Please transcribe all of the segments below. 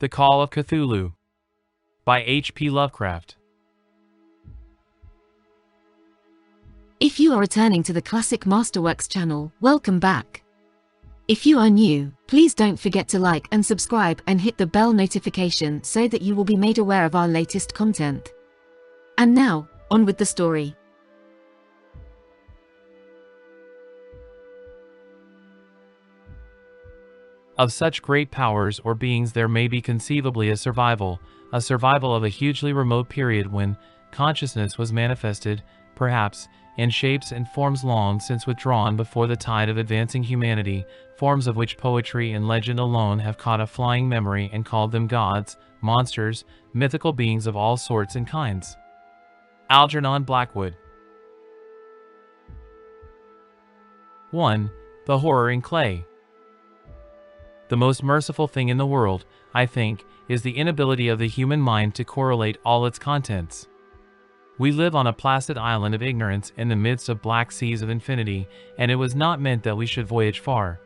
The Call of Cthulhu by H.P. Lovecraft. If you are returning to the Classic Masterworks channel, welcome back. If you are new, please don't forget to like and subscribe and hit the bell notification so that you will be made aware of our latest content. And now, on with the story. Of such great powers or beings there may be conceivably a survival of a hugely remote period when consciousness was manifested, perhaps, in shapes and forms long since withdrawn before the tide of advancing humanity, forms of which poetry and legend alone have caught a flying memory and called them gods, monsters, mythical beings of all sorts and kinds. Algernon Blackwood. 1. The Horror in Clay. The most merciful thing in the world, I think, is the inability of the human mind to correlate all its contents. We live on a placid island of ignorance in the midst of black seas of infinity, and it was not meant that we should voyage far.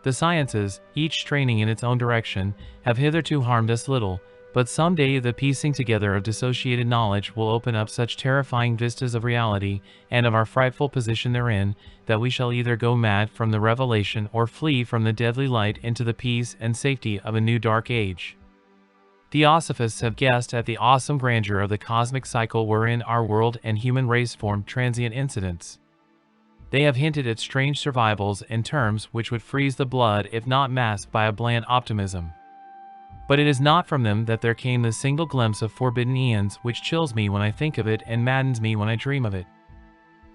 The sciences, each straining in its own direction, have hitherto harmed us little, but some day the piecing together of dissociated knowledge will open up such terrifying vistas of reality and of our frightful position therein, that we shall either go mad from the revelation or flee from the deadly light into the peace and safety of a new dark age. Theosophists have guessed at the awesome grandeur of the cosmic cycle wherein our world and human race form transient incidents. They have hinted at strange survivals in terms which would freeze the blood if not masked by a bland optimism. But it is not from them that there came the single glimpse of forbidden eons which chills me when I think of it and maddens me when I dream of it.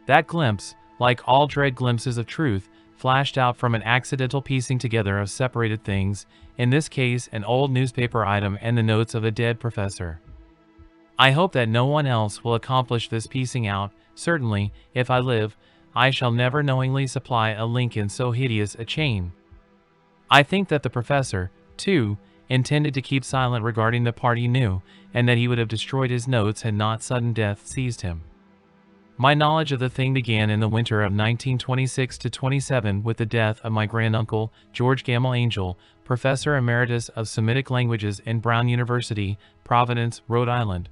That glimpse, like all dread glimpses of truth, flashed out from an accidental piecing together of separated things, in this case an old newspaper item and the notes of a dead professor. I hope that no one else will accomplish this piecing out. Certainly, if I live, I shall never knowingly supply a link in so hideous a chain. I think that the professor, too, intended to keep silent regarding the part he knew, and that he would have destroyed his notes had not sudden death seized him. My knowledge of the thing began in the winter of 1926-27 with the death of my granduncle, George Gamble Angel, Professor Emeritus of Semitic Languages in Brown University, Providence, Rhode Island.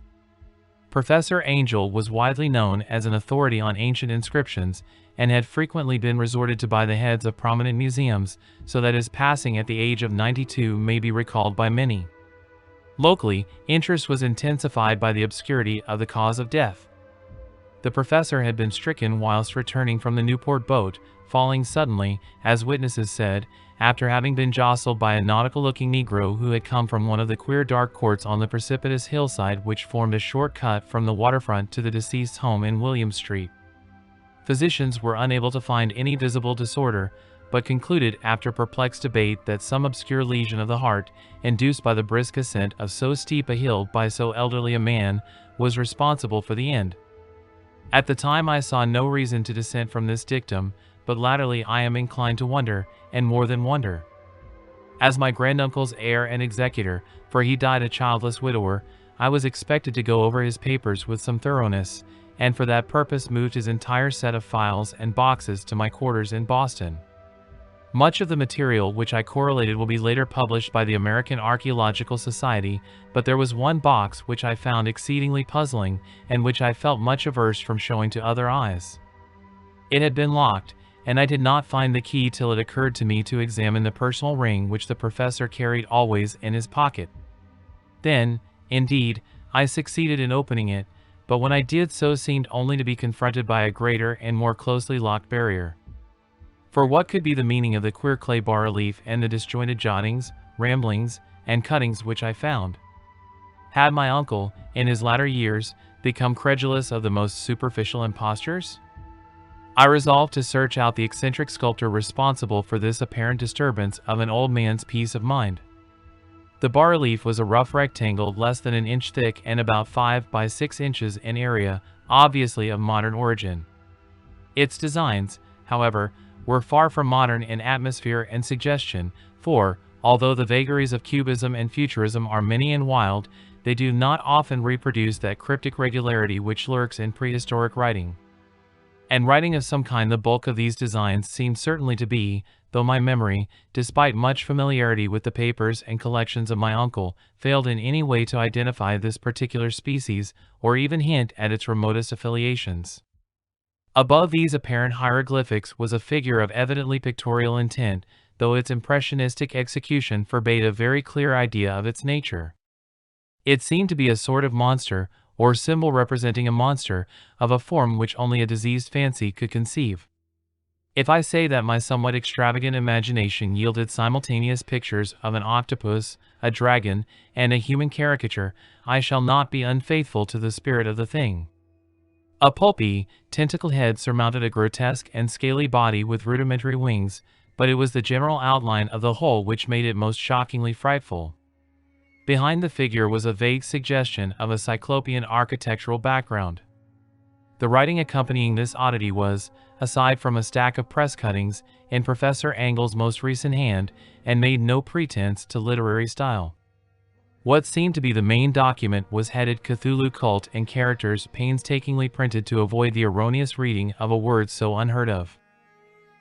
Professor Angel was widely known as an authority on ancient inscriptions, and had frequently been resorted to by the heads of prominent museums, so that his passing at the age of 92 may be recalled by many. Locally, interest was intensified by the obscurity of the cause of death. The professor had been stricken whilst returning from the Newport boat, falling suddenly, as witnesses said, after having been jostled by a nautical-looking Negro who had come from one of the queer dark courts on the precipitous hillside which formed a short cut from the waterfront to the deceased's home in William Street. Physicians were unable to find any visible disorder, but concluded after perplexed debate that some obscure lesion of the heart, induced by the brisk ascent of so steep a hill by so elderly a man, was responsible for the end. At the time I saw no reason to dissent from this dictum, but latterly I am inclined to wonder, and more than wonder. As my granduncle's heir and executor, for he died a childless widower, I was expected to go over his papers with some thoroughness, and for that purpose moved his entire set of files and boxes to my quarters in Boston. Much of the material which I correlated will be later published by the American Archaeological Society, but there was one box which I found exceedingly puzzling, and which I felt much averse from showing to other eyes. It had been locked, and I did not find the key till it occurred to me to examine the personal ring which the professor carried always in his pocket. Then, indeed, I succeeded in opening it, but when I did so seemed only to be confronted by a greater and more closely locked barrier. For what could be the meaning of the queer clay bas-relief and the disjointed jottings, ramblings, and cuttings which I found? Had my uncle, in his latter years, become credulous of the most superficial impostures? I resolved to search out the eccentric sculptor responsible for this apparent disturbance of an old man's peace of mind. The bas-relief was a rough rectangle less than an inch thick and about 5 by 6 inches in area, obviously of modern origin. Its designs, however, were far from modern in atmosphere and suggestion, for, although the vagaries of cubism and futurism are many and wild, they do not often reproduce that cryptic regularity which lurks in prehistoric writing. And writing of some kind, the bulk of these designs seemed certainly to be, though my memory, despite much familiarity with the papers and collections of my uncle, failed in any way to identify this particular species or even hint at its remotest affiliations. Above these apparent hieroglyphics was a figure of evidently pictorial intent, though its impressionistic execution forbade a very clear idea of its nature. It seemed to be a sort of monster, or symbol representing a monster, of a form which only a diseased fancy could conceive. If I say that my somewhat extravagant imagination yielded simultaneous pictures of an octopus, a dragon, and a human caricature, I shall not be unfaithful to the spirit of the thing. A pulpy, tentacled head surmounted a grotesque and scaly body with rudimentary wings, but it was the general outline of the whole which made it most shockingly frightful. Behind the figure was a vague suggestion of a cyclopean architectural background. The writing accompanying this oddity was, aside from a stack of press cuttings, in Professor Engel's most recent hand, and made no pretense to literary style. What seemed to be the main document was headed Cthulhu Cult in characters painstakingly printed to avoid the erroneous reading of a word so unheard of.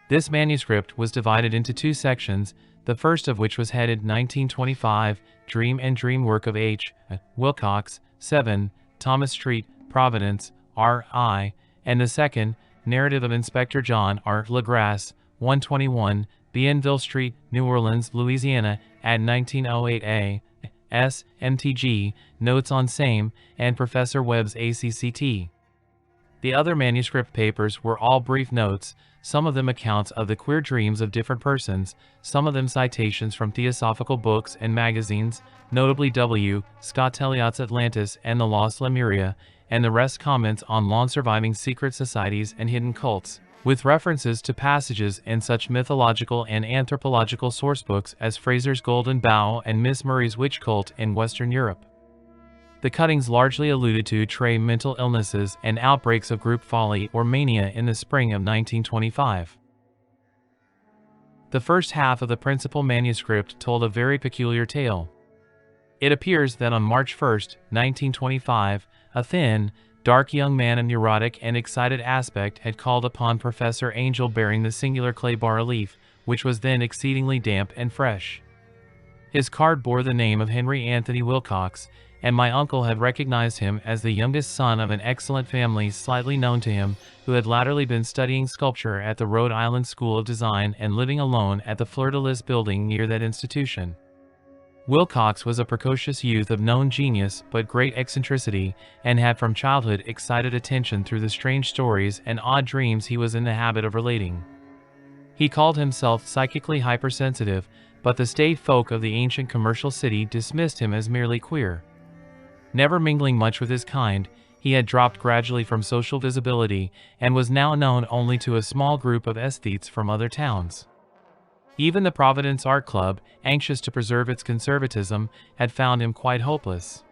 This manuscript was divided into two sections, the first of which was headed 1925, Dream and Dream Work of H. Wilcox, 7, Thomas Street, Providence, R.I., and the second, Narrative of Inspector John R. Legrasse, 121, Bienville Street, New Orleans, Louisiana, at 1908 A. S. MTG, Notes on Same, and Professor Webb's ACCT. The other manuscript papers were all brief notes, some of them accounts of the queer dreams of different persons, some of them citations from theosophical books and magazines, notably W. Scott Elliott's Atlantis and the Lost Lemuria, and the rest comments on long-surviving secret societies and hidden cults, with references to passages in such mythological and anthropological sourcebooks as Fraser's Golden Bough and Miss Murray's Witch Cult in Western Europe. The cuttings largely alluded to Trey mental illnesses and outbreaks of group folly or mania in the spring of 1925. The first half of the principal manuscript told a very peculiar tale. It appears that on March 1, 1925, a thin, dark young man of neurotic and excited aspect had called upon Professor Angel bearing the singular clay bas-relief, which was then exceedingly damp and fresh. His card bore the name of Henry Anthony Wilcox, and my uncle had recognized him as the youngest son of an excellent family slightly known to him, who had latterly been studying sculpture at the Rhode Island School of Design and living alone at the Fleur-de-Lis building near that institution. Wilcox was a precocious youth of known genius but great eccentricity, and had from childhood excited attention through the strange stories and odd dreams he was in the habit of relating. He called himself psychically hypersensitive, but the staid folk of the ancient commercial city dismissed him as merely queer. Never mingling much with his kind, he had dropped gradually from social visibility, and was now known only to a small group of aesthetes from other towns. Even the Providence Art Club, anxious to preserve its conservatism, had found him quite hopeless.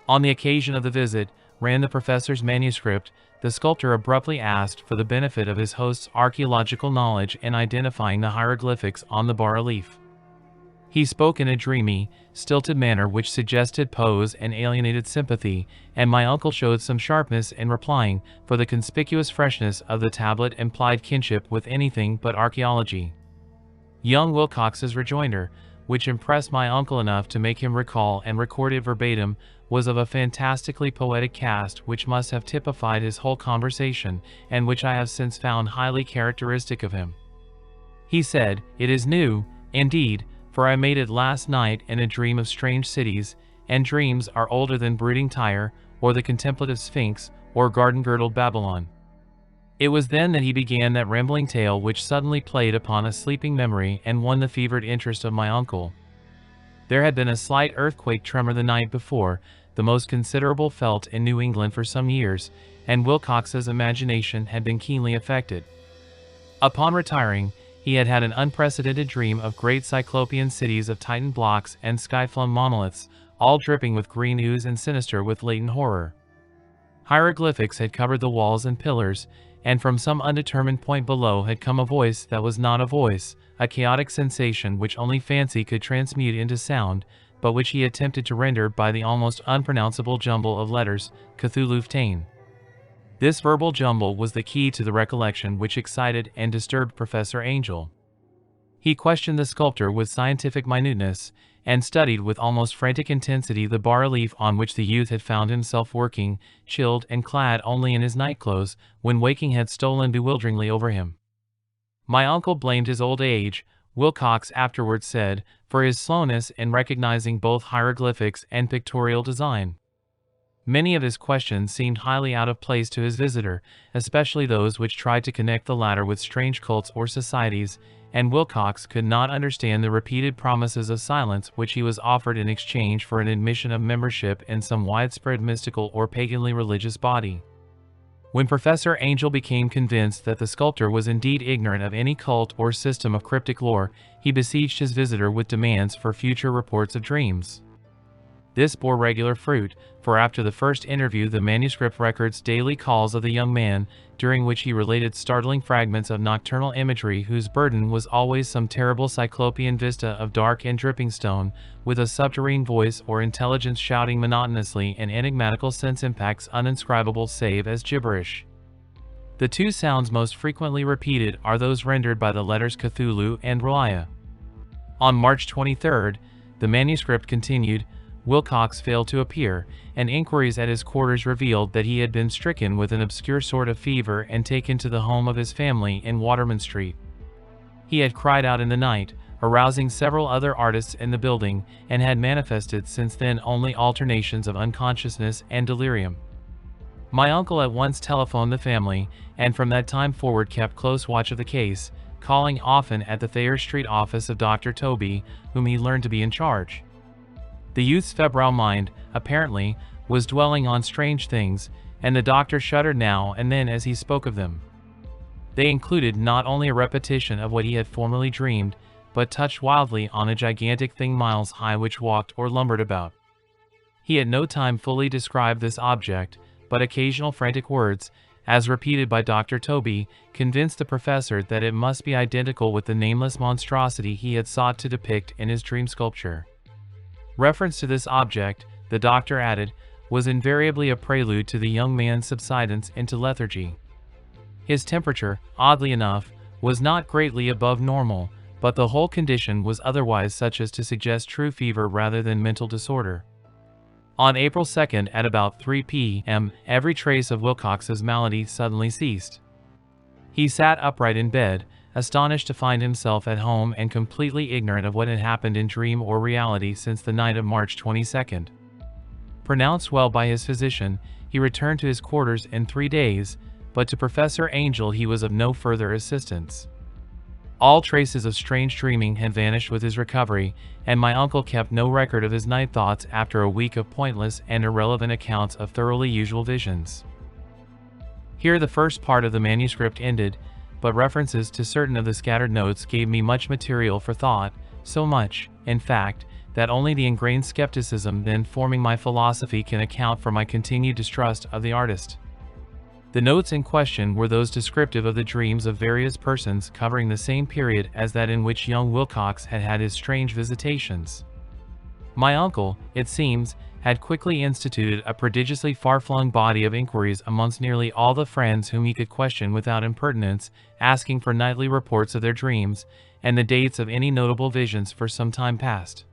On the occasion of the visit, ran the professor's manuscript, the sculptor abruptly asked for the benefit of his host's archaeological knowledge in identifying the hieroglyphics on the bas-relief. He spoke in a dreamy, stilted manner which suggested pose and alienated sympathy, and my uncle showed some sharpness in replying, for the conspicuous freshness of the tablet implied kinship with anything but archaeology. Young Wilcox's rejoinder, which impressed my uncle enough to make him recall and record it verbatim, was of a fantastically poetic cast which must have typified his whole conversation, and which I have since found highly characteristic of him. He said, "It is new, indeed, for I made it last night in a dream of strange cities, and dreams are older than brooding Tyre, or the contemplative Sphinx, or garden-girdled Babylon." It was then that he began that rambling tale which suddenly played upon a sleeping memory and won the fevered interest of my uncle. There had been a slight earthquake tremor the night before, the most considerable felt in New England for some years, and Wilcox's imagination had been keenly affected. Upon retiring, he had had an unprecedented dream of great cyclopean cities of tightened blocks and sky-flung monoliths, all dripping with green ooze and sinister with latent horror. Hieroglyphics had covered the walls and pillars, and from some undetermined point below had come a voice that was not a voice, a chaotic sensation which only fancy could transmute into sound, but which he attempted to render by the almost unpronounceable jumble of letters, Cthulhu Mythos. This verbal jumble was the key to the recollection which excited and disturbed Professor Angel. He questioned the sculptor with scientific minuteness, and studied with almost frantic intensity the bas-relief on which the youth had found himself working, chilled and clad only in his nightclothes, when waking had stolen bewilderingly over him. My uncle blamed his old age, Wilcox afterwards said, for his slowness in recognizing both hieroglyphics and pictorial design. Many of his questions seemed highly out of place to his visitor, especially those which tried to connect the latter with strange cults or societies, and Wilcox could not understand the repeated promises of silence which he was offered in exchange for an admission of membership in some widespread mystical or paganly religious body. When Professor Angel became convinced that the sculptor was indeed ignorant of any cult or system of cryptic lore, he besieged his visitor with demands for future reports of dreams. This bore regular fruit, for after the first interview the manuscript records daily calls of the young man, during which he related startling fragments of nocturnal imagery whose burden was always some terrible cyclopean vista of dark and dripping stone, with a subterranean voice or intelligence shouting monotonously in enigmatical sense impacts uninscribable save as gibberish. The two sounds most frequently repeated are those rendered by the letters Cthulhu and R'lyeh. On March 23, the manuscript continued, Wilcox failed to appear, and inquiries at his quarters revealed that he had been stricken with an obscure sort of fever and taken to the home of his family in Waterman Street. He had cried out in the night, arousing several other artists in the building, and had manifested since then only alternations of unconsciousness and delirium. My uncle at once telephoned the family, and from that time forward kept close watch of the case, calling often at the Thayer Street office of Dr. Toby, whom he learned to be in charge. The youth's febrile mind, apparently, was dwelling on strange things, and the doctor shuddered now and then as he spoke of them. They included not only a repetition of what he had formerly dreamed, but touched wildly on a gigantic thing miles high which walked or lumbered about. He at no time fully described this object, but occasional frantic words, as repeated by Dr. Toby, convinced the professor that it must be identical with the nameless monstrosity he had sought to depict in his dream sculpture. Reference to this object, the doctor added, was invariably a prelude to the young man's subsidence into lethargy. His temperature, oddly enough, was not greatly above normal, but the whole condition was otherwise such as to suggest true fever rather than mental disorder. On April 2nd at about 3 p.m., every trace of Wilcox's malady suddenly ceased. He sat upright in bed, astonished to find himself at home and completely ignorant of what had happened in dream or reality since the night of March 22nd. Pronounced well by his physician, he returned to his quarters in 3 days, but to Professor Angel he was of no further assistance. All traces of strange dreaming had vanished with his recovery, and my uncle kept no record of his night thoughts after a week of pointless and irrelevant accounts of thoroughly usual visions. Here the first part of the manuscript ended, but references to certain of the scattered notes gave me much material for thought, so much, in fact, that only the ingrained skepticism then forming my philosophy can account for my continued distrust of the artist. The notes in question were those descriptive of the dreams of various persons covering the same period as that in which young Wilcox had had his strange visitations. My uncle, it seems, had quickly instituted a prodigiously far-flung body of inquiries amongst nearly all the friends whom he could question without impertinence, asking for nightly reports of their dreams, and the dates of any notable visions for some time past.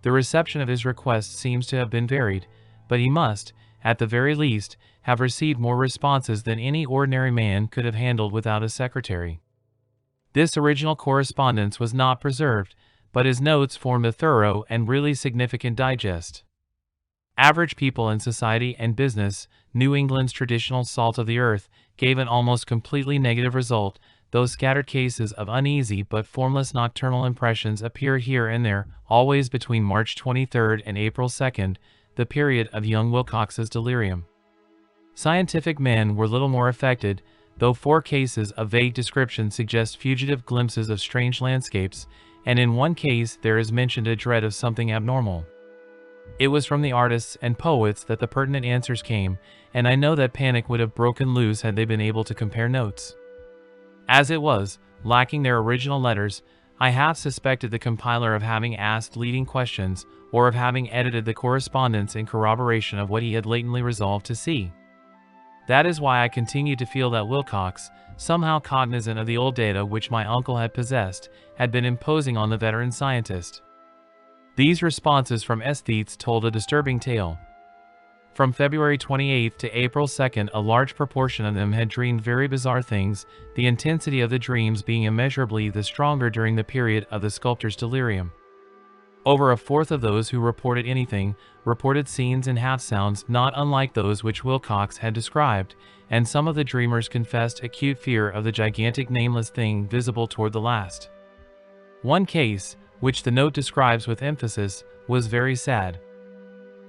The reception of his requests seems to have been varied, but he must, at the very least, have received more responses than any ordinary man could have handled without a secretary. This original correspondence was not preserved, but his notes formed a thorough and really significant digest. Average people in society and business, New England's traditional salt of the earth, gave an almost completely negative result, though scattered cases of uneasy but formless nocturnal impressions appear here and there, always between March 23rd and April 2nd, the period of young Wilcox's delirium. Scientific men were little more affected, though 4 cases of vague description suggest fugitive glimpses of strange landscapes, and in one case there is mentioned a dread of something abnormal. It was from the artists and poets that the pertinent answers came, and I know that panic would have broken loose had they been able to compare notes. As it was, lacking their original letters, I half suspected the compiler of having asked leading questions, or of having edited the correspondence in corroboration of what he had latently resolved to see. That is why I continued to feel that Wilcox, somehow cognizant of the old data which my uncle had possessed, had been imposing on the veteran scientist. These responses from aesthetes told a disturbing tale. From February 28 to April 2, a large proportion of them had dreamed very bizarre things, the intensity of the dreams being immeasurably the stronger during the period of the sculptor's delirium. Over a fourth of those who reported anything reported scenes and half-sounds not unlike those which Wilcox had described, and some of the dreamers confessed acute fear of the gigantic nameless thing visible toward the last. One case, which the note describes with emphasis, was very sad.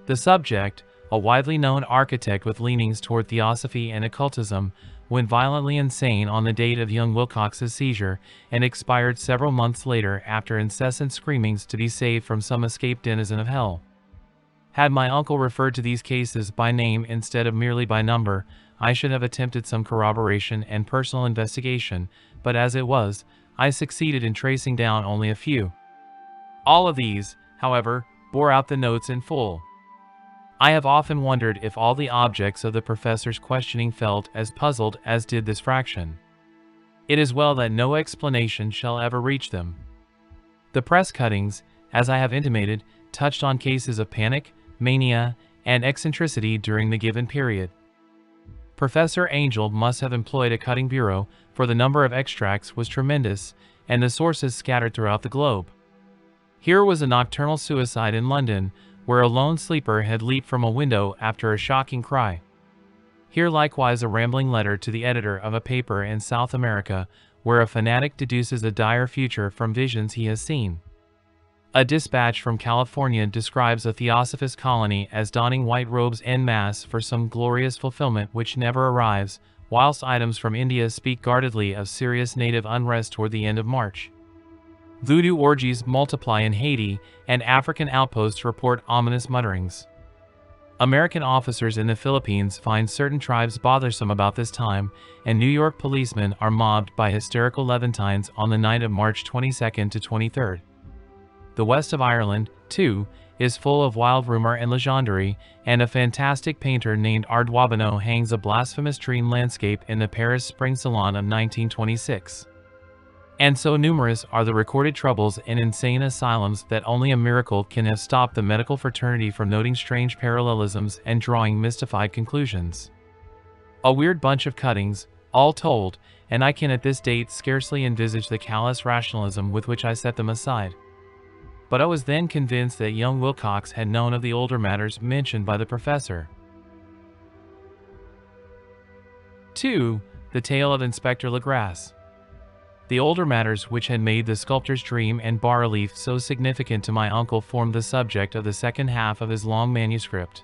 The subject, a widely known architect with leanings toward theosophy and occultism, went violently insane on the date of young Wilcox's seizure and expired several months later after incessant screamings to be saved from some escaped denizen of hell. Had my uncle referred to these cases by name instead of merely by number, I should have attempted some corroboration and personal investigation, but as it was, I succeeded in tracing down only a few. All of these, however, bore out the notes in full. I have often wondered if all the objects of the professor's questioning felt as puzzled as did this fraction. It is well that no explanation shall ever reach them. The press cuttings, as I have intimated, touched on cases of panic, mania, and eccentricity during the given period. Professor Angel must have employed a cutting bureau, for the number of extracts was tremendous, and the sources scattered throughout the globe. Here was a nocturnal suicide in London, where a lone sleeper had leaped from a window after a shocking cry. Here likewise a rambling letter to the editor of a paper in South America, where a fanatic deduces a dire future from visions he has seen. A dispatch from California describes a theosophist colony as donning white robes en masse for some glorious fulfillment which never arrives, whilst items from India speak guardedly of serious native unrest toward the end of March. Voodoo orgies multiply in Haiti, and African outposts report ominous mutterings. American officers in the Philippines find certain tribes bothersome about this time, and New York policemen are mobbed by hysterical Levantines on the night of March 22nd to 23rd. The west of Ireland, too, is full of wild rumor and legendary, and a fantastic painter named Arduabano hangs a blasphemous dream landscape in the Paris Spring Salon of 1926. And so numerous are the recorded troubles in insane asylums that only a miracle can have stopped the medical fraternity from noting strange parallelisms and drawing mystified conclusions. A weird bunch of cuttings, all told, and I can at this date scarcely envisage the callous rationalism with which I set them aside. But I was then convinced that young Wilcox had known of the older matters mentioned by the professor. 2. The tale of Inspector Legrasse. The older matters which had made the sculptor's dream and bas-relief so significant to my uncle formed the subject of the second half of his long manuscript.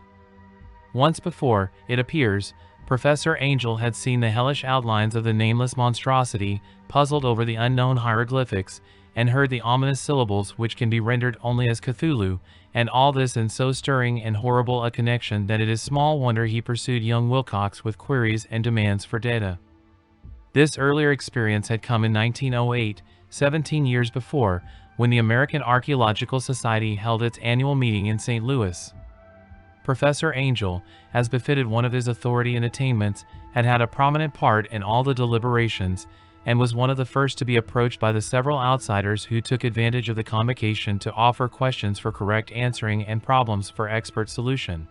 Once before, it appears, Professor Angel had seen the hellish outlines of the nameless monstrosity, puzzled over the unknown hieroglyphics, and heard the ominous syllables which can be rendered only as Cthulhu, and all this in so stirring and horrible a connection that it is small wonder he pursued young Wilcox with queries and demands for data. This earlier experience had come in 1908, 17 years before, when the American Archaeological Society held its annual meeting in St. Louis. Professor Angel, as befitted one of his authority and attainments, had had a prominent part in all the deliberations, and was one of the first to be approached by the several outsiders who took advantage of the convocation to offer questions for correct answering and problems for expert solution.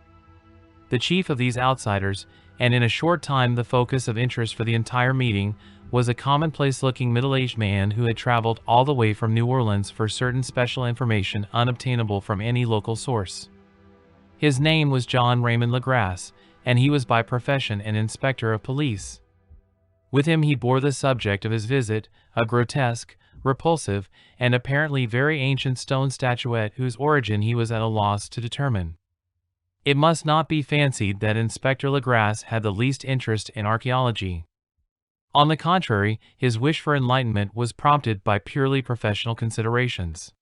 The chief of these outsiders, and in a short time the focus of interest for the entire meeting, was a commonplace-looking middle-aged man who had traveled all the way from New Orleans for certain special information unobtainable from any local source. His name was John Raymond Legrasse, and he was by profession an inspector of police. With him he bore the subject of his visit, a grotesque, repulsive, and apparently very ancient stone statuette whose origin he was at a loss to determine. It must not be fancied that Inspector Legrasse had the least interest in archaeology. On the contrary, his wish for enlightenment was prompted by purely professional considerations.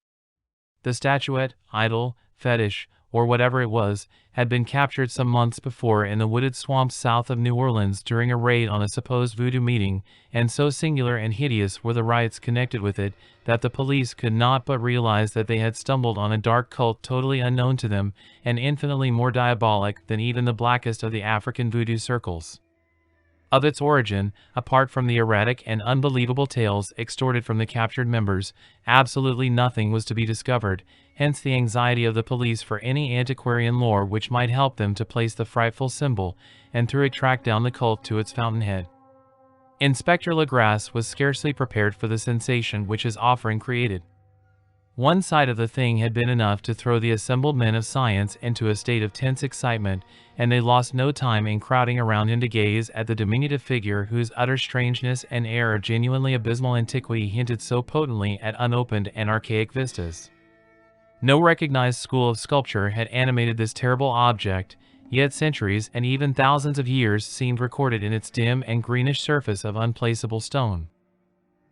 The statuette, idol, fetish, or whatever it was, had been captured some months before in the wooded swamps south of New Orleans during a raid on a supposed voodoo meeting, and so singular and hideous were the rites connected with it, that the police could not but realize that they had stumbled on a dark cult totally unknown to them, and infinitely more diabolic than even the blackest of the African voodoo circles. Of its origin, apart from the erratic and unbelievable tales extorted from the captured members, absolutely nothing was to be discovered, hence the anxiety of the police for any antiquarian lore which might help them to place the frightful symbol, and through it track down the cult to its fountainhead. Inspector Legrasse was scarcely prepared for the sensation which his offering created. One sight of the thing had been enough to throw the assembled men of science into a state of tense excitement, and they lost no time in crowding around him to gaze at the diminutive figure whose utter strangeness and air of genuinely abysmal antiquity hinted so potently at unopened and archaic vistas. No recognized school of sculpture had animated this terrible object, yet centuries and even thousands of years seemed recorded in its dim and greenish surface of unplaceable stone.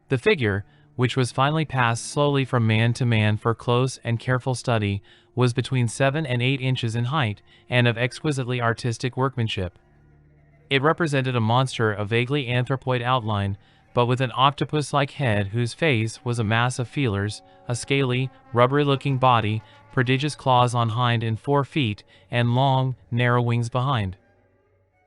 The figure, which was finally passed slowly from man to man for close and careful study, was between 7 and 8 inches in height, and of exquisitely artistic workmanship. It represented a monster of vaguely anthropoid outline, but with an octopus-like head whose face was a mass of feelers, a scaly, rubbery-looking body, prodigious claws on hind and 4 feet, and long, narrow wings behind.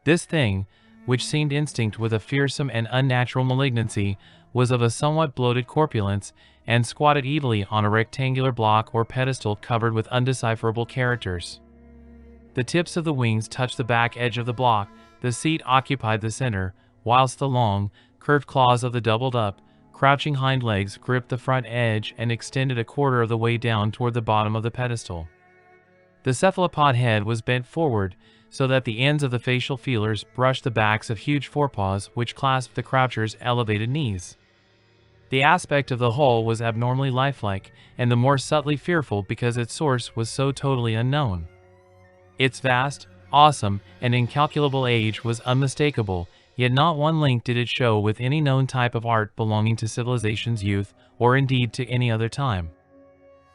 This thing, which seemed instinct with a fearsome and unnatural malignancy, was of a somewhat bloated corpulence, and squatted evilly on a rectangular block or pedestal covered with undecipherable characters. The tips of the wings touched the back edge of the block, the seat occupied the center, whilst the long, curved claws of the doubled-up, crouching hind legs gripped the front edge and extended a quarter of the way down toward the bottom of the pedestal. The cephalopod head was bent forward, so that the ends of the facial feelers brushed the backs of huge forepaws which clasped the croucher's elevated knees. The aspect of the whole was abnormally lifelike, and the more subtly fearful because its source was so totally unknown. Its vast, awesome, and incalculable age was unmistakable, yet not one link did it show with any known type of art belonging to civilization's youth, or indeed to any other time.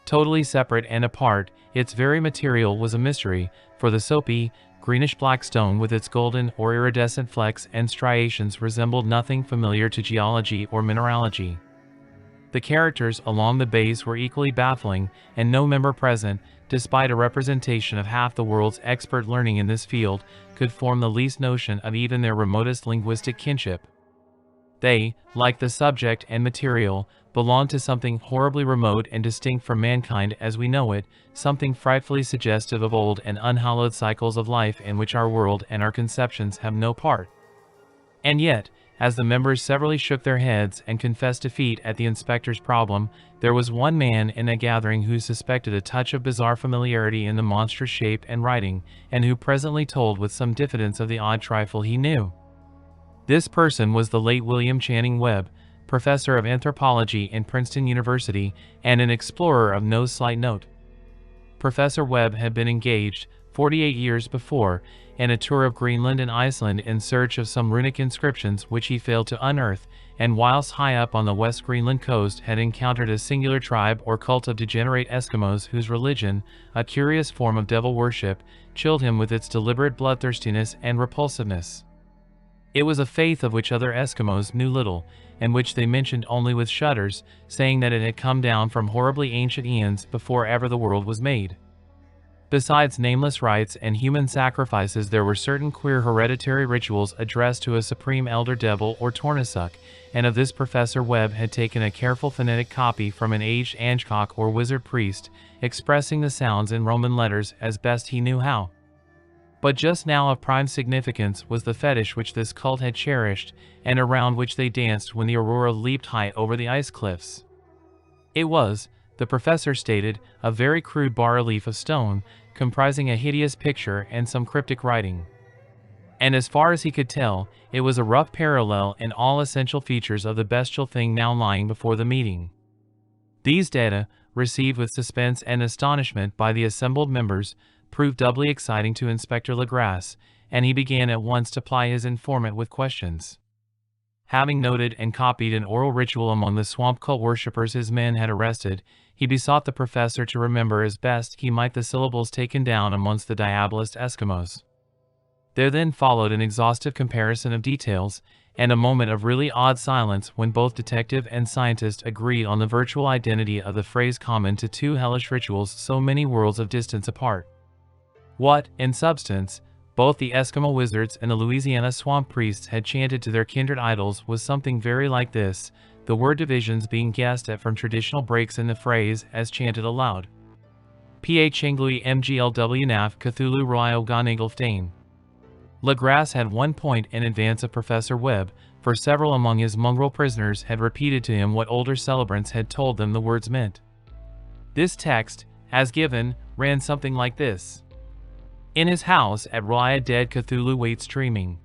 Totally separate and apart, its very material was a mystery, for the soapy, greenish-black stone with its golden or iridescent flecks and striations resembled nothing familiar to geology or mineralogy. The characters along the base were equally baffling, and no member present, despite a representation of half the world's expert learning in this field, could form the least notion of even their remotest linguistic kinship. They, like the subject and material, belonged to something horribly remote and distinct from mankind as we know it, something frightfully suggestive of old and unhallowed cycles of life in which our world and our conceptions have no part. And yet, as the members severally shook their heads and confessed defeat at the inspector's problem, there was one man in that gathering who suspected a touch of bizarre familiarity in the monstrous shape and writing, and who presently told with some diffidence of the odd trifle he knew. This person was the late William Channing Webb, professor of anthropology in Princeton University, and an explorer of no slight note. Professor Webb had been engaged, 48 years before, in a tour of Greenland and Iceland in search of some runic inscriptions which he failed to unearth, and whilst high up on the West Greenland coast had encountered a singular tribe or cult of degenerate Eskimos whose religion, a curious form of devil worship, chilled him with its deliberate bloodthirstiness and repulsiveness. It was a faith of which other Eskimos knew little, and which they mentioned only with shudders, saying that it had come down from horribly ancient eons before ever the world was made. Besides nameless rites and human sacrifices, there were certain queer hereditary rituals addressed to a supreme elder devil or Tornasuk, and of this Professor Webb had taken a careful phonetic copy from an aged Angkok or wizard priest, expressing the sounds in Roman letters as best he knew how. But just now of prime significance was the fetish which this cult had cherished, and around which they danced when the aurora leaped high over the ice cliffs. It was, the professor stated, a very crude bas-relief of stone, comprising a hideous picture and some cryptic writing. And as far as he could tell, it was a rough parallel in all essential features of the bestial thing now lying before the meeting. These data, received with suspense and astonishment by the assembled members, proved doubly exciting to Inspector Legrasse, and he began at once to ply his informant with questions. Having noted and copied an oral ritual among the swamp cult worshippers his men had arrested, he besought the professor to remember as best he might the syllables taken down amongst the diabolist Eskimos. There then followed an exhaustive comparison of details, and a moment of really odd silence when both detective and scientist agreed on the virtual identity of the phrase common to two hellish rituals so many worlds of distance apart. What, in substance, both the Eskimo wizards and the Louisiana swamp priests had chanted to their kindred idols was something very like this, the word divisions being guessed at from traditional breaks in the phrase as chanted aloud. Phnglui mglw naf Cthulhu royo ganigolftain. Legrasse had 1 point in advance of Professor Webb, for several among his mongrel prisoners had repeated to him what older celebrants had told them the words meant. This text, as given, ran something like this. In his house at Raya dead Cthulhu waits dreaming.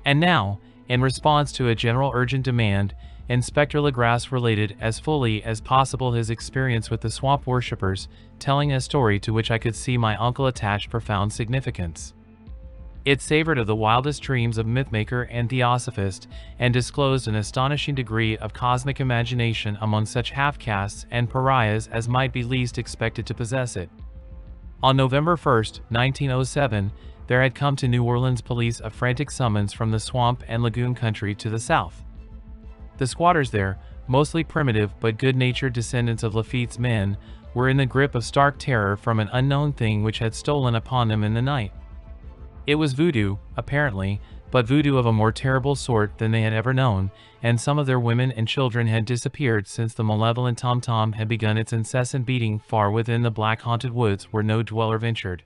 And now, in response to a general urgent demand, Inspector Legrasse related as fully as possible his experience with the swamp worshippers, telling a story to which I could see my uncle attached profound significance. It savored of the wildest dreams of mythmaker and theosophist, and disclosed an astonishing degree of cosmic imagination among such half-castes and pariahs as might be least expected to possess it. On November 1, 1907, there had come to New Orleans police a frantic summons from the swamp and lagoon country to the south. The squatters there, mostly primitive but good-natured descendants of Lafitte's men, were in the grip of stark terror from an unknown thing which had stolen upon them in the night. It was voodoo, apparently, but voodoo of a more terrible sort than they had ever known, and some of their women and children had disappeared since the malevolent tom-tom had begun its incessant beating far within the black haunted woods where no dweller ventured.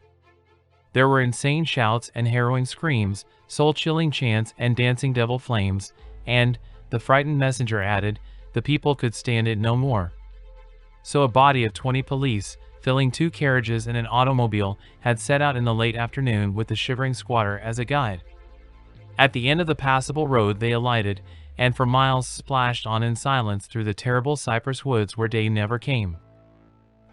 There were insane shouts and harrowing screams, soul-chilling chants and dancing devil flames, and, the frightened messenger added, the people could stand it no more. So a body of 20 police, filling 2 carriages and an automobile, had set out in the late afternoon with the shivering squatter as a guide. At the end of the passable road they alighted, and for miles splashed on in silence through the terrible cypress woods where day never came.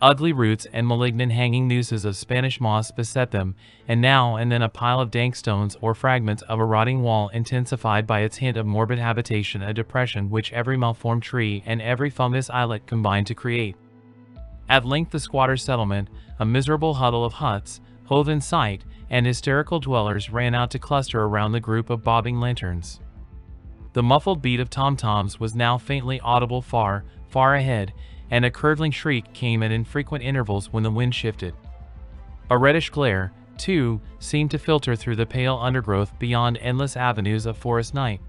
Ugly roots and malignant hanging nooses of Spanish moss beset them, and now and then a pile of dank stones or fragments of a rotting wall intensified by its hint of morbid habitation, a depression which every malformed tree and every fungus islet combined to create. At length the squatter's settlement, a miserable huddle of huts, hove in sight, and hysterical dwellers ran out to cluster around the group of bobbing lanterns. The muffled beat of tom-toms was now faintly audible far, far ahead, and a curdling shriek came at infrequent intervals when the wind shifted. A reddish glare, too, seemed to filter through the pale undergrowth beyond endless avenues of forest night.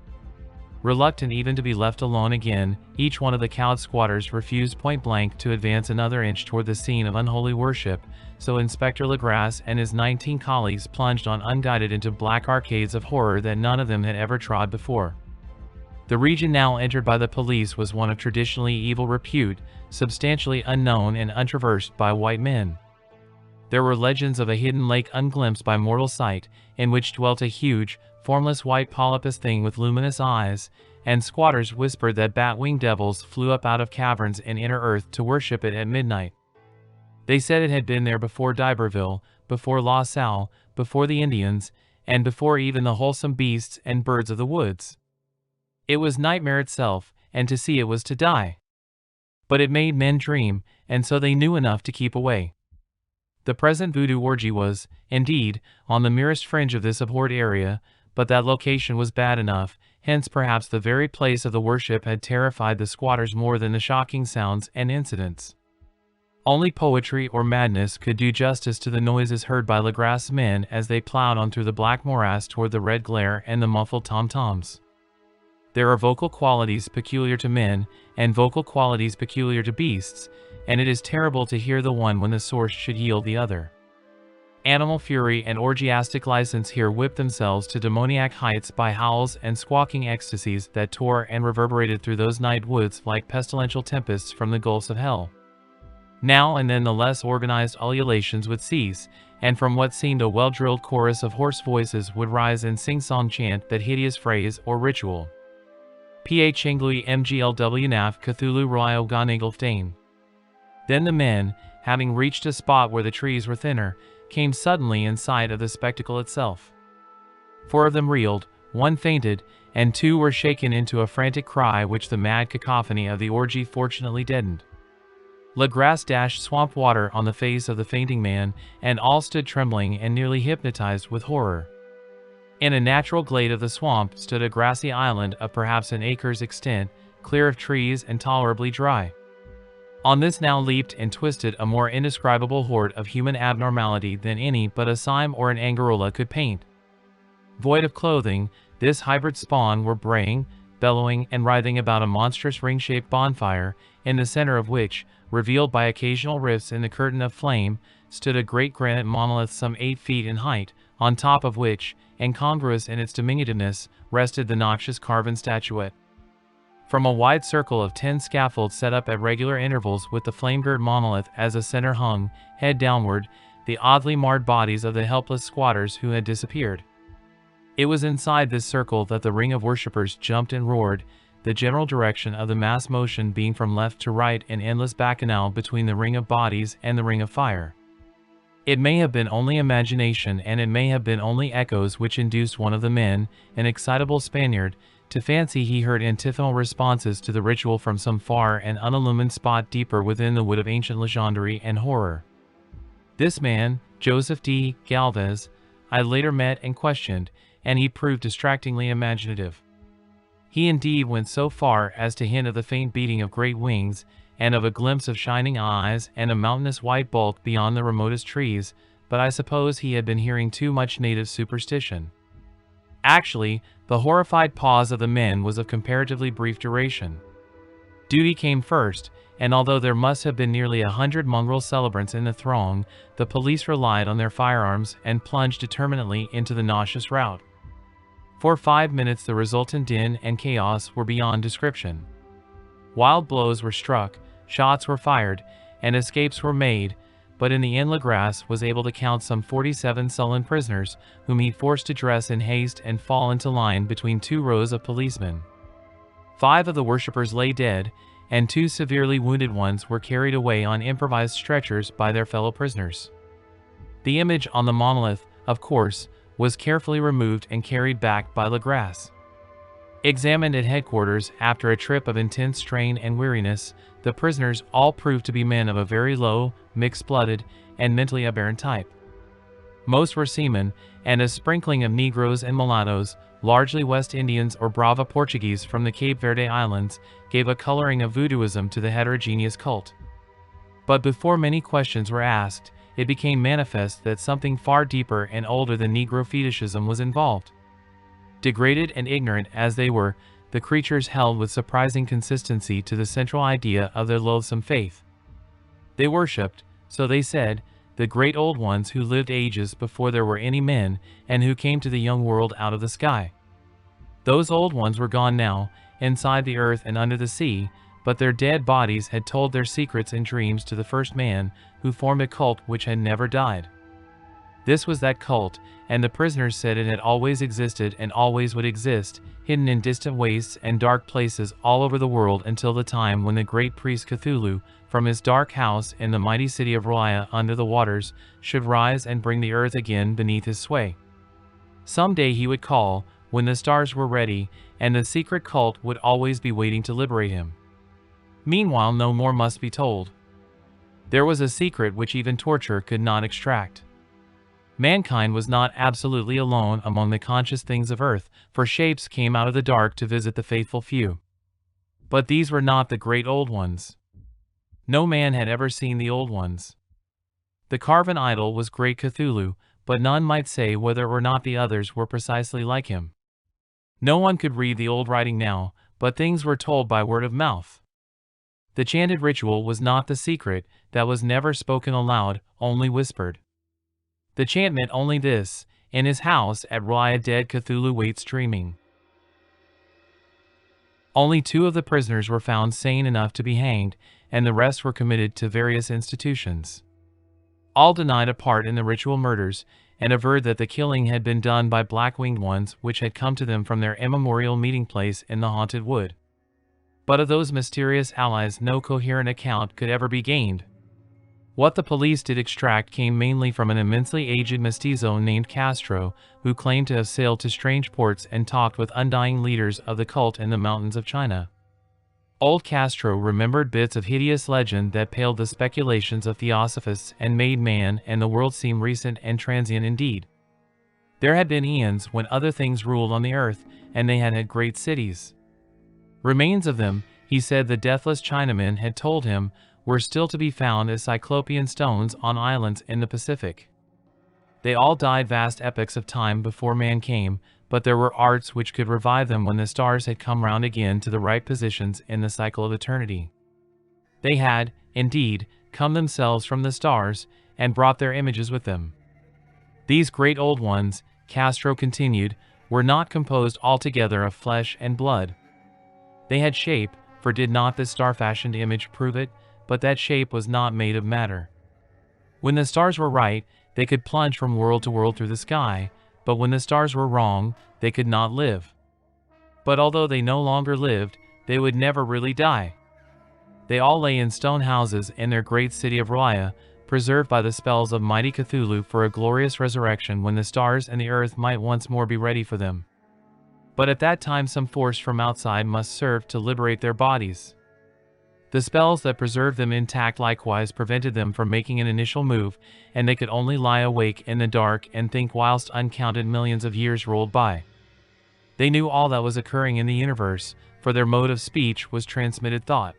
Reluctant even to be left alone again, each one of the cowed squatters refused point-blank to advance another inch toward the scene of unholy worship, so Inspector Legrasse and his 19 colleagues plunged on unguided into black arcades of horror that none of them had ever trod before. The region now entered by the police was one of traditionally evil repute, substantially unknown and untraversed by white men. There were legends of a hidden lake unglimpsed by mortal sight, in which dwelt a huge, formless white polypus thing with luminous eyes, and squatters whispered that bat-winged devils flew up out of caverns in inner earth to worship it at midnight. They said it had been there before D'Iberville, before La Salle, before the Indians, and before even the wholesome beasts and birds of the woods. It was nightmare itself, and to see it was to die. But it made men dream, and so they knew enough to keep away. The present voodoo orgy was, indeed, on the merest fringe of this abhorred area, but that location was bad enough, hence perhaps the very place of the worship had terrified the squatters more than the shocking sounds and incidents. Only poetry or madness could do justice to the noises heard by Legrasse's men as they plowed on through the black morass toward the red glare and the muffled tom-toms. There are vocal qualities peculiar to men, and vocal qualities peculiar to beasts, and it is terrible to hear the one when the source should yield the other. Animal fury and orgiastic license here whipped themselves to demoniac heights by howls and squawking ecstasies that tore and reverberated through those night woods like pestilential tempests from the gulfs of hell. Now and then the less organized ululations would cease, and from what seemed a well-drilled chorus of hoarse voices would rise and sing-song chant that hideous phrase or ritual. Phnglui mglw naf Cthulhu royo ganigolftain. Then the men, having reached a spot where the trees were thinner, came suddenly in sight of the spectacle itself. 4 of them reeled, 1 fainted, and 2 were shaken into a frantic cry which the mad cacophony of the orgy fortunately deadened. Legrasse dashed swamp water on the face of the fainting man, and all stood trembling and nearly hypnotized with horror. In a natural glade of the swamp stood a grassy island of perhaps an acre's extent, clear of trees and tolerably dry. On this now leaped and twisted a more indescribable horde of human abnormality than any but a Sime or an Angarola could paint. Void of clothing, this hybrid spawn were braying, bellowing, and writhing about a monstrous ring-shaped bonfire, in the center of which, revealed by occasional rifts in the curtain of flame, stood a great granite monolith some 8 feet in height, on top of which, incongruous in its diminutiveness, rested the noxious carven statuette. From a wide circle of 10 scaffolds set up at regular intervals with the flame-girt monolith as a center hung, head downward, the oddly marred bodies of the helpless squatters who had disappeared. It was inside this circle that the ring of worshippers jumped and roared, the general direction of the mass motion being from left to right an endless bacchanal between the ring of bodies and the ring of fire. It may have been only imagination, and it may have been only echoes which induced one of the men, an excitable Spaniard, to fancy he heard antiphonal responses to the ritual from some far and unillumined spot deeper within the wood of ancient legendary and horror. This man, Joseph D. Galvez, I later met and questioned, and he proved distractingly imaginative. He indeed went so far as to hint of the faint beating of great wings, and of a glimpse of shining eyes and a mountainous white bulk beyond the remotest trees, but I suppose he had been hearing too much native superstition. Actually, the horrified pause of the men was of comparatively brief duration. Duty came first, and although there must have been nearly 100 mongrel celebrants in the throng, the police relied on their firearms and plunged determinedly into the nauseous rout. For 5 minutes the resultant din and chaos were beyond description. Wild blows were struck, shots were fired, and escapes were made, but in the end Legras was able to count some 47 sullen prisoners, whom he forced to dress in haste and fall into line between 2 rows of policemen. 5 of the worshippers lay dead, and 2 severely wounded ones were carried away on improvised stretchers by their fellow prisoners. The image on the monolith, of course, was carefully removed and carried back by Legras. Examined at headquarters after a trip of intense strain and weariness, the prisoners all proved to be men of a very low, mixed-blooded, and mentally aberrant type. Most were seamen, and a sprinkling of Negroes and mulattoes, largely West Indians or Brava Portuguese from the Cape Verde Islands, gave a coloring of voodooism to the heterogeneous cult. But before many questions were asked, it became manifest that something far deeper and older than Negro fetishism was involved. Degraded and ignorant as they were, the creatures held with surprising consistency to the central idea of their loathsome faith. They worshipped, so they said, the great old ones who lived ages before there were any men, and who came to the young world out of the sky. Those old ones were gone now, inside the earth and under the sea, but their dead bodies had told their secrets in dreams to the first man, who formed a cult which had never died. This was that cult, and the prisoners said it had always existed and always would exist, hidden in distant wastes and dark places all over the world until the time when the great priest Cthulhu, from his dark house in the mighty city of Raya under the waters, should rise and bring the earth again beneath his sway. Some day he would call, when the stars were ready, and the secret cult would always be waiting to liberate him. Meanwhile no more must be told. There was a secret which even torture could not extract. Mankind was not absolutely alone among the conscious things of earth, for shapes came out of the dark to visit the faithful few. But these were not the great old ones. No man had ever seen the old ones. The carven idol was great Cthulhu, but none might say whether or not the others were precisely like him. No one could read the old writing now, but things were told by word of mouth. The chanted ritual was not the secret, that was never spoken aloud, only whispered. The chant meant only this: in his house at Raya dead Cthulhu waits dreaming. Only 2 of the prisoners were found sane enough to be hanged, and the rest were committed to various institutions. All denied a part in the ritual murders, and averred that the killing had been done by black-winged ones which had come to them from their immemorial meeting place in the haunted wood. But of those mysterious allies no coherent account could ever be gained. What the police did extract came mainly from an immensely aged mestizo named Castro, who claimed to have sailed to strange ports and talked with undying leaders of the cult in the mountains of China. Old Castro remembered bits of hideous legend that paled the speculations of theosophists and made man and the world seem recent and transient indeed. There had been eons when other things ruled on the earth, and they had had great cities. Remains of them, he said the deathless Chinamen had told him, were still to be found as cyclopean stones on islands in the Pacific. They all died vast epochs of time before man came, but there were arts which could revive them when the stars had come round again to the right positions in the cycle of eternity. They had, indeed, come themselves from the stars, and brought their images with them. These great old ones, Castro continued, were not composed altogether of flesh and blood. They had shape, for did not this star-fashioned image prove it? But that shape was not made of matter. When the stars were right, they could plunge from world to world through the sky, but when the stars were wrong, they could not live. But although they no longer lived, they would never really die. They all lay in stone houses in their great city of R'lyeh, preserved by the spells of mighty Cthulhu for a glorious resurrection when the stars and the earth might once more be ready for them. But at that time some force from outside must serve to liberate their bodies. The spells that preserved them intact likewise prevented them from making an initial move, and they could only lie awake in the dark and think whilst uncounted millions of years rolled by. They knew all that was occurring in the universe, for their mode of speech was transmitted thought.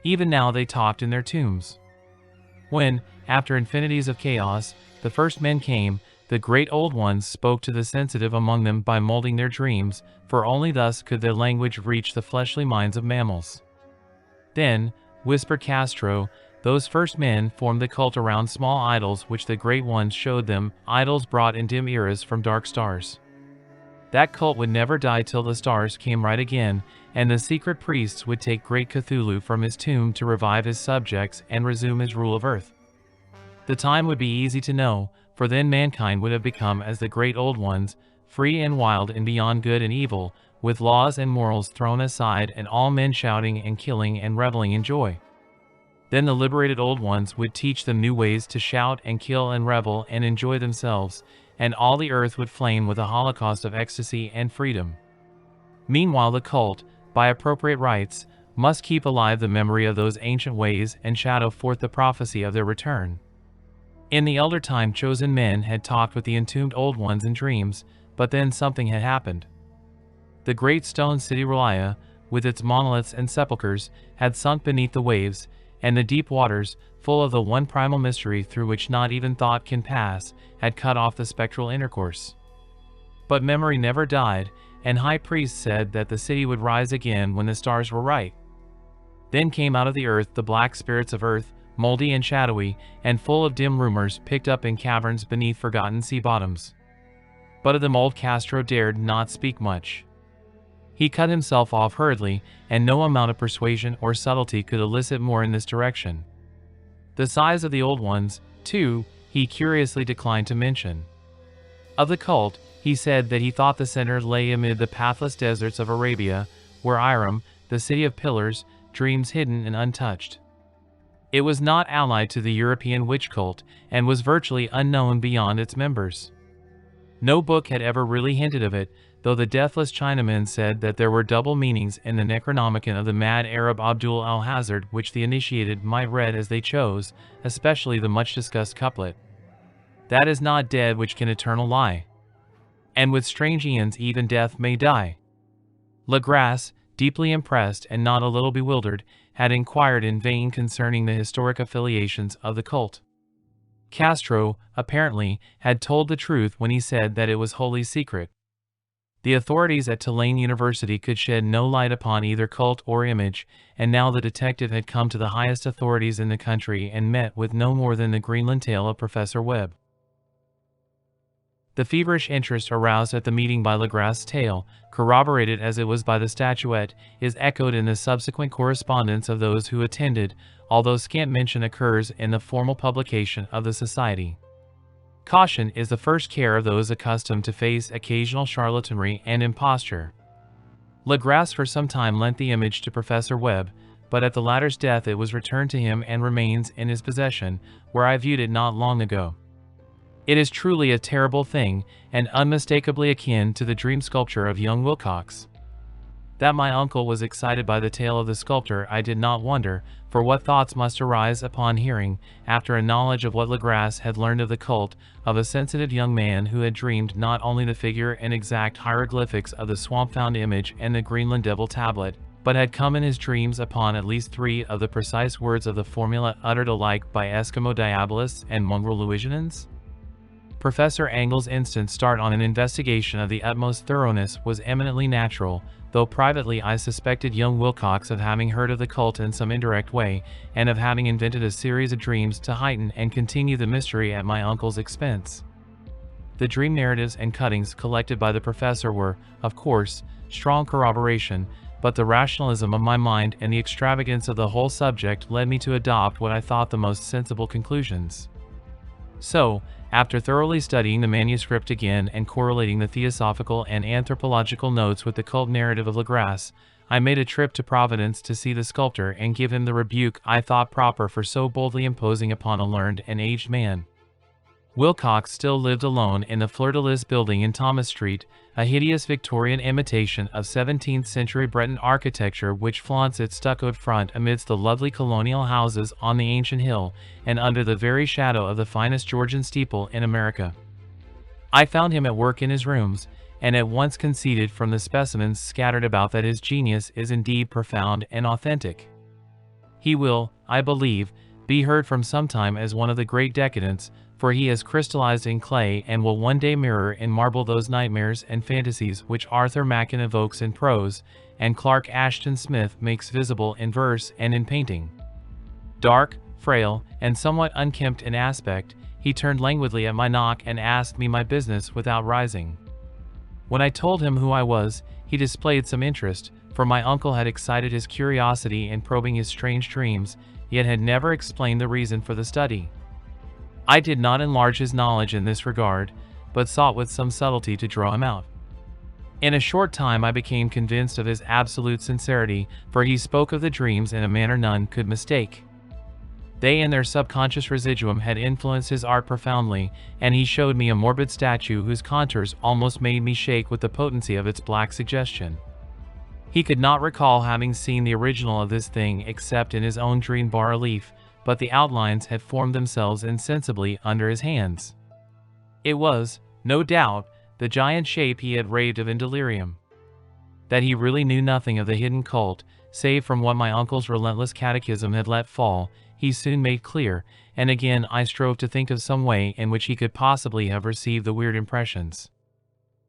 Even now they talked in their tombs. When, after infinities of chaos, the first men came, the great old ones spoke to the sensitive among them by molding their dreams, for only thus could their language reach the fleshly minds of mammals. Then, whispered Castro, those first men formed the cult around small idols which the great ones showed them, idols brought in dim eras from dark stars. That cult would never die till the stars came right again, and the secret priests would take great Cthulhu from his tomb to revive his subjects and resume his rule of earth. The time would be easy to know, for then mankind would have become as the great old ones, free and wild and beyond good and evil, with laws and morals thrown aside and all men shouting and killing and reveling in joy. Then the liberated old ones would teach them new ways to shout and kill and revel and enjoy themselves, and all the earth would flame with a holocaust of ecstasy and freedom. Meanwhile the cult, by appropriate rites, must keep alive the memory of those ancient ways and shadow forth the prophecy of their return. In the elder time chosen men had talked with the entombed old ones in dreams, but then something had happened. The great stone city R'lyeh, with its monoliths and sepulchres, had sunk beneath the waves, and the deep waters, full of the one primal mystery through which not even thought can pass, had cut off the spectral intercourse. But memory never died, and high priests said that the city would rise again when the stars were right. Then came out of the earth the black spirits of earth, moldy and shadowy, and full of dim rumors picked up in caverns beneath forgotten sea bottoms. But of them old Castro dared not speak much. He cut himself off hurriedly, and no amount of persuasion or subtlety could elicit more in this direction. The size of the old ones, too, he curiously declined to mention. Of the cult, he said that he thought the center lay amid the pathless deserts of Arabia, where Iram, the city of pillars, dreams hidden and untouched. It was not allied to the European witch cult, and was virtually unknown beyond its members. No book had ever really hinted of it, though the deathless Chinamen said that there were double meanings in the Necronomicon of the mad Arab Abdul al-Hazard which the initiated might read as they chose, especially the much-discussed couplet, "That is not dead which can eternal lie, and with strange aeons even death may die." Legras, deeply impressed and not a little bewildered, had inquired in vain concerning the historic affiliations of the cult. Castro, apparently, had told the truth when he said that it was wholly secret. The authorities at Tulane University could shed no light upon either cult or image, and now the detective had come to the highest authorities in the country and met with no more than the Greenland tale of Professor Webb. The feverish interest aroused at the meeting by Legras' tale, corroborated as it was by the statuette, is echoed in the subsequent correspondence of those who attended, although scant mention occurs in the formal publication of the society. Caution is the first care of those accustomed to face occasional charlatanry and imposture. Legras for some time lent the image to Professor Webb, but at the latter's death it was returned to him and remains in his possession, where I viewed it not long ago. It is truly a terrible thing, and unmistakably akin to the dream sculpture of young Wilcox. That my uncle was excited by the tale of the sculptor I did not wonder, for what thoughts must arise upon hearing, after a knowledge of what Legras had learned of the cult, of a sensitive young man who had dreamed not only the figure and exact hieroglyphics of the swamp-found image and the Greenland devil tablet, but had come in his dreams upon at least 3 of the precise words of the formula uttered alike by Eskimo Diabolists and mongrel Louisianans? Professor Engel's instant start on an investigation of the utmost thoroughness was eminently natural, though privately I suspected young Wilcox of having heard of the cult in some indirect way, and of having invented a series of dreams to heighten and continue the mystery at my uncle's expense. The dream narratives and cuttings collected by the professor were, of course, strong corroboration, but the rationalism of my mind and the extravagance of the whole subject led me to adopt what I thought the most sensible conclusions. So, after thoroughly studying the manuscript again and correlating the theosophical and anthropological notes with the cult narrative of Legrasse, I made a trip to Providence to see the sculptor and give him the rebuke I thought proper for so boldly imposing upon a learned and aged man. Wilcox still lived alone in the Fleur-de-Lis building in Thomas Street, a hideous Victorian imitation of 17th-century Breton architecture which flaunts its stuccoed front amidst the lovely colonial houses on the ancient hill, and under the very shadow of the finest Georgian steeple in America. I found him at work in his rooms, and at once conceded from the specimens scattered about that his genius is indeed profound and authentic. He will, I believe, be heard from sometime as one of the great decadents, for he has crystallized in clay and will one day mirror in marble those nightmares and fantasies which Arthur Machen evokes in prose, and Clark Ashton Smith makes visible in verse and in painting. Dark, frail, and somewhat unkempt in aspect, he turned languidly at my knock and asked me my business without rising. When I told him who I was, he displayed some interest, for my uncle had excited his curiosity in probing his strange dreams, yet had never explained the reason for the study. I did not enlarge his knowledge in this regard, but sought with some subtlety to draw him out. In a short time I became convinced of his absolute sincerity, for he spoke of the dreams in a manner none could mistake. They and their subconscious residuum had influenced his art profoundly, and he showed me a morbid statue whose contours almost made me shake with the potency of its black suggestion. He could not recall having seen the original of this thing except in his own dream bas-relief, but the outlines had formed themselves insensibly under his hands. It was, no doubt, the giant shape he had raved of in delirium. That he really knew nothing of the hidden cult, save from what my uncle's relentless catechism had let fall, he soon made clear, and again I strove to think of some way in which he could possibly have received the weird impressions.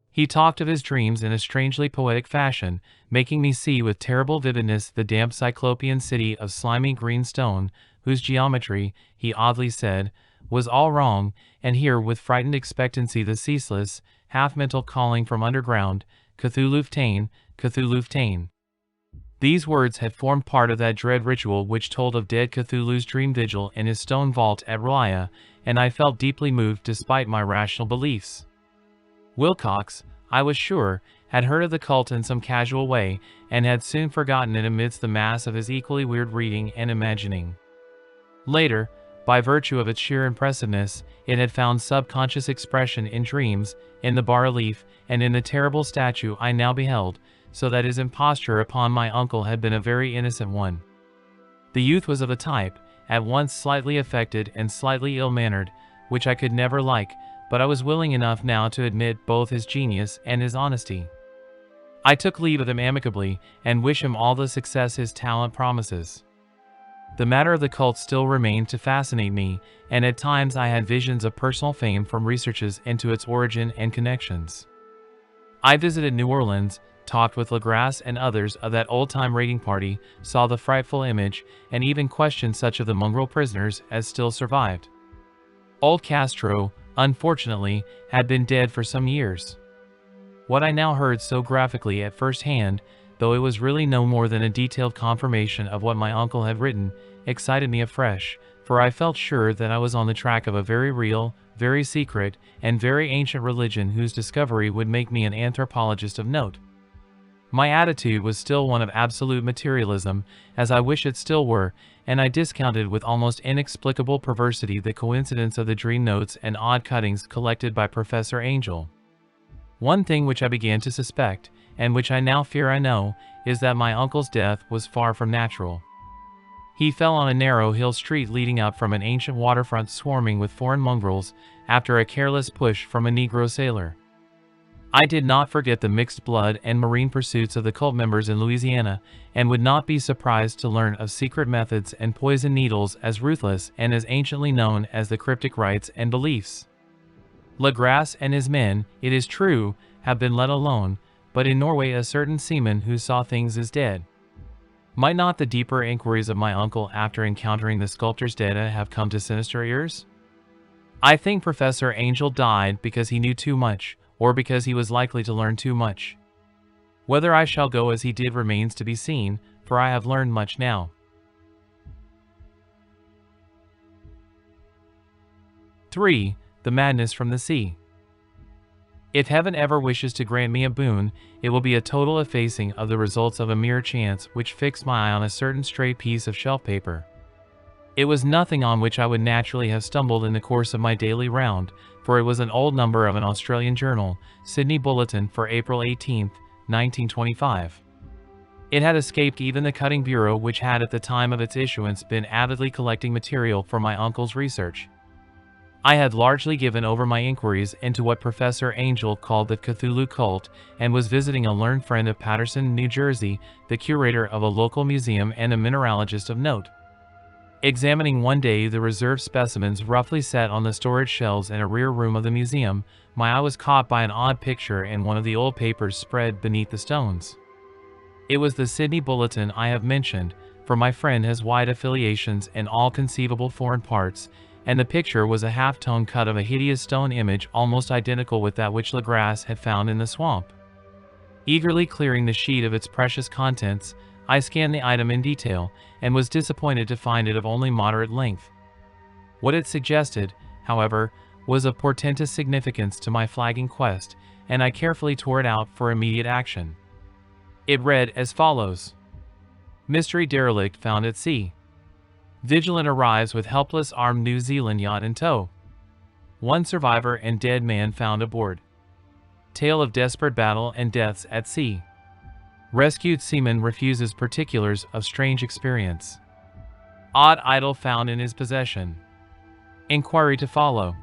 He talked of his dreams in a strangely poetic fashion, making me see with terrible vividness the damp cyclopean city of slimy green stone, whose geometry, he oddly said, was all wrong, and hear with frightened expectancy the ceaseless, half-mental calling from underground, Cthulhu Ftane, Cthulhu Ftane. These words had formed part of that dread ritual which told of dead Cthulhu's dream vigil in his stone vault at R'lyeh, and I felt deeply moved despite my rational beliefs. Wilcox, I was sure, had heard of the cult in some casual way, and had soon forgotten it amidst the mass of his equally weird reading and imagining. Later, by virtue of its sheer impressiveness, it had found subconscious expression in dreams, in the bas-relief, and in the terrible statue I now beheld, so that his imposture upon my uncle had been a very innocent one. The youth was of a type, at once slightly affected and slightly ill-mannered, which I could never like, but I was willing enough now to admit both his genius and his honesty. I took leave of him amicably, and wish him all the success his talent promises. The matter of the cult still remained to fascinate me, and at times I had visions of personal fame from researches into its origin and connections. I visited New Orleans, talked with Legrasse and others of that old-time raiding party, saw the frightful image, and even questioned such of the mongrel prisoners as still survived. Old Castro, unfortunately, had been dead for some years. What I now heard so graphically at first hand, though it was really no more than a detailed confirmation of what my uncle had written, excited me afresh, for I felt sure that I was on the track of a very real, very secret, and very ancient religion whose discovery would make me an anthropologist of note. My attitude was still one of absolute materialism, as I wish it still were, and I discounted with almost inexplicable perversity the coincidence of the dream notes and odd cuttings collected by Professor Angel. One thing which I began to suspect, and which I now fear I know, is that my uncle's death was far from natural. He fell on a narrow hill street leading up from an ancient waterfront swarming with foreign mongrels, after a careless push from a Negro sailor. I did not forget the mixed blood and marine pursuits of the cult members in Louisiana, and would not be surprised to learn of secret methods and poison needles as ruthless and as anciently known as the cryptic rites and beliefs. Legrasse and his men, it is true, have been let alone, but in Norway a certain seaman who saw things is dead. Might not the deeper inquiries of my uncle after encountering the sculptor's data have come to sinister ears? I think Professor Angel died because he knew too much, or because he was likely to learn too much. Whether I shall go as he did remains to be seen, for I have learned much now. 3. The Madness from the Sea. If heaven ever wishes to grant me a boon, it will be a total effacing of the results of a mere chance which fixed my eye on a certain stray piece of shelf paper. It was nothing on which I would naturally have stumbled in the course of my daily round, for it was an old number of an Australian journal, Sydney Bulletin for April 18, 1925. It had escaped even the cutting bureau, which had at the time of its issuance been avidly collecting material for my uncle's research. I had largely given over my inquiries into what Professor Angel called the Cthulhu cult, and was visiting a learned friend of Paterson, New Jersey, the curator of a local museum and a mineralogist of note. Examining one day the reserved specimens roughly set on the storage shelves in a rear room of the museum, my eye was caught by an odd picture in one of the old papers spread beneath the stones. It was the Sydney Bulletin I have mentioned, for my friend has wide affiliations in all conceivable foreign parts, and the picture was a half-tone cut of a hideous stone image almost identical with that which Legrasse had found in the swamp. Eagerly clearing the sheet of its precious contents, I scanned the item in detail, and was disappointed to find it of only moderate length. What it suggested, however, was of portentous significance to my flagging quest, and I carefully tore it out for immediate action. It read as follows: Mystery derelict found at sea. Vigilant arrives with helpless armed New Zealand yacht in tow. One survivor and dead man found aboard. Tale of desperate battle and deaths at sea. Rescued seaman refuses particulars of strange experience. Odd idol found in his possession. Inquiry to follow.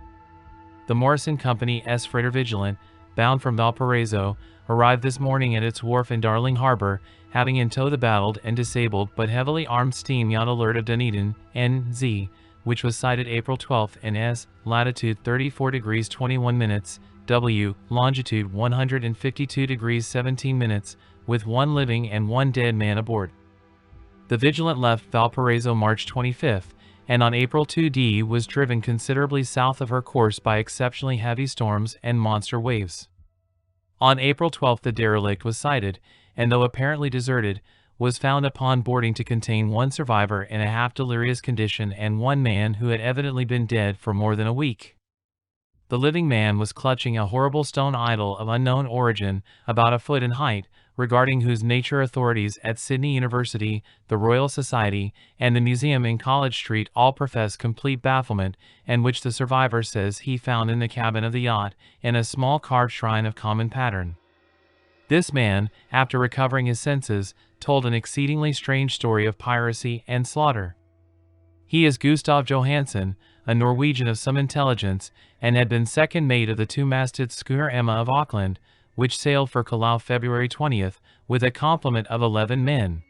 The Morrison Company S. Freighter Vigilant, bound from Valparaiso, arrived this morning at its wharf in Darling Harbor, having in tow the battled and disabled but heavily armed steam yacht Alert of Dunedin, N.Z., which was sighted April 12 in S. latitude 34 degrees 21 minutes, W. longitude 152 degrees 17 minutes, with one living and one dead man aboard. The Vigilant left Valparaiso March 25, and on April 2D was driven considerably south of her course by exceptionally heavy storms and monster waves. On April 12 the derelict was sighted, and though apparently deserted, was found upon boarding to contain one survivor in a half-delirious condition and one man who had evidently been dead for more than a week. The living man was clutching a horrible stone idol of unknown origin, about a foot in height, regarding whose nature authorities at Sydney University, the Royal Society, and the museum in College Street all profess complete bafflement, and which the survivor says he found in the cabin of the yacht, in a small carved shrine of common pattern. This man, after recovering his senses, told an exceedingly strange story of piracy and slaughter. He is Gustav Johansen, a Norwegian of some intelligence, and had been second mate of the two-masted schooner Emma of Auckland, which sailed for Callao February 20th, with a complement of 11 men.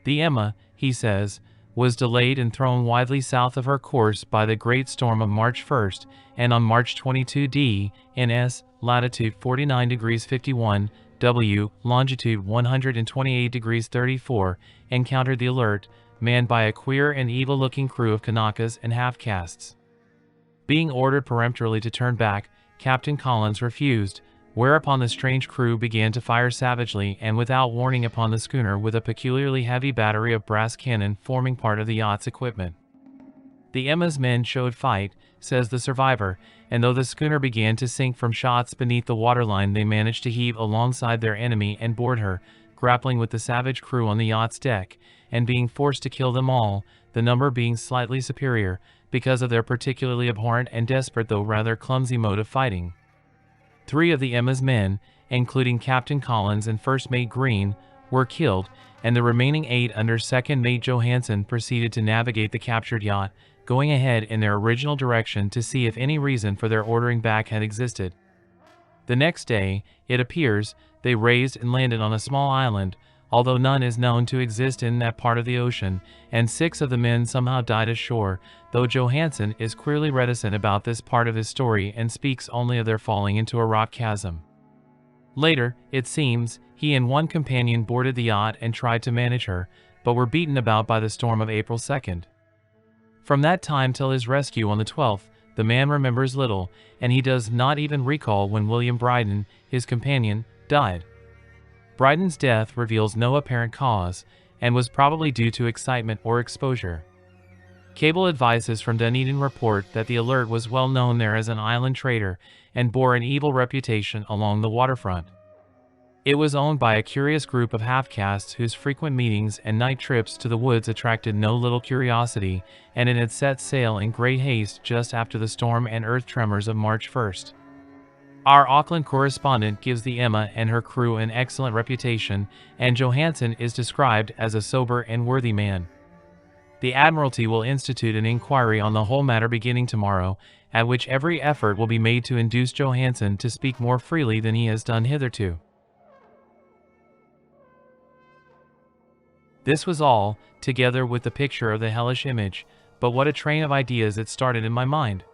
The Emma, he says, was delayed and thrown widely south of her course by the great storm of March 1st, and on March 22d, in S. latitude 49 degrees 51, W. longitude 128 degrees 34, encountered the Alert, manned by a queer and evil-looking crew of Kanakas and half-castes. Being ordered peremptorily to turn back, Captain Collins refused, whereupon the strange crew began to fire savagely and without warning upon the schooner with a peculiarly heavy battery of brass cannon forming part of the yacht's equipment. The Emma's men showed fight, says the survivor, and though the schooner began to sink from shots beneath the waterline, they managed to heave alongside their enemy and board her, grappling with the savage crew on the yacht's deck, and being forced to kill them all, the number being slightly superior, because of their particularly abhorrent and desperate though rather clumsy mode of fighting. 3 of the Emma's men, including Captain Collins and First Mate Green, were killed, and the remaining 8 under Second Mate Johansen proceeded to navigate the captured yacht, going ahead in their original direction to see if any reason for their ordering back had existed. The next day, it appears, they raised and landed on a small island, although none is known to exist in that part of the ocean, and 6 of the men somehow died ashore, though Johansen is queerly reticent about this part of his story and speaks only of their falling into a rock chasm. Later, it seems, he and one companion boarded the yacht and tried to manage her, but were beaten about by the storm of April 2nd. From that time till his rescue on the 12th, the man remembers little, and he does not even recall when William Bryden, his companion, died. Bryden's death reveals no apparent cause, and was probably due to excitement or exposure. Cable advices from Dunedin report that the Alert was well known there as an island trader and bore an evil reputation along the waterfront. It was owned by a curious group of half-castes whose frequent meetings and night trips to the woods attracted no little curiosity, and it had set sail in great haste just after the storm and earth tremors of March 1st. Our Auckland correspondent gives the Emma and her crew an excellent reputation, and Johansen is described as a sober and worthy man. The Admiralty will institute an inquiry on the whole matter beginning tomorrow, at which every effort will be made to induce Johansen to speak more freely than he has done hitherto. This was all, together with the picture of the hellish image, but what a train of ideas it started in my mind.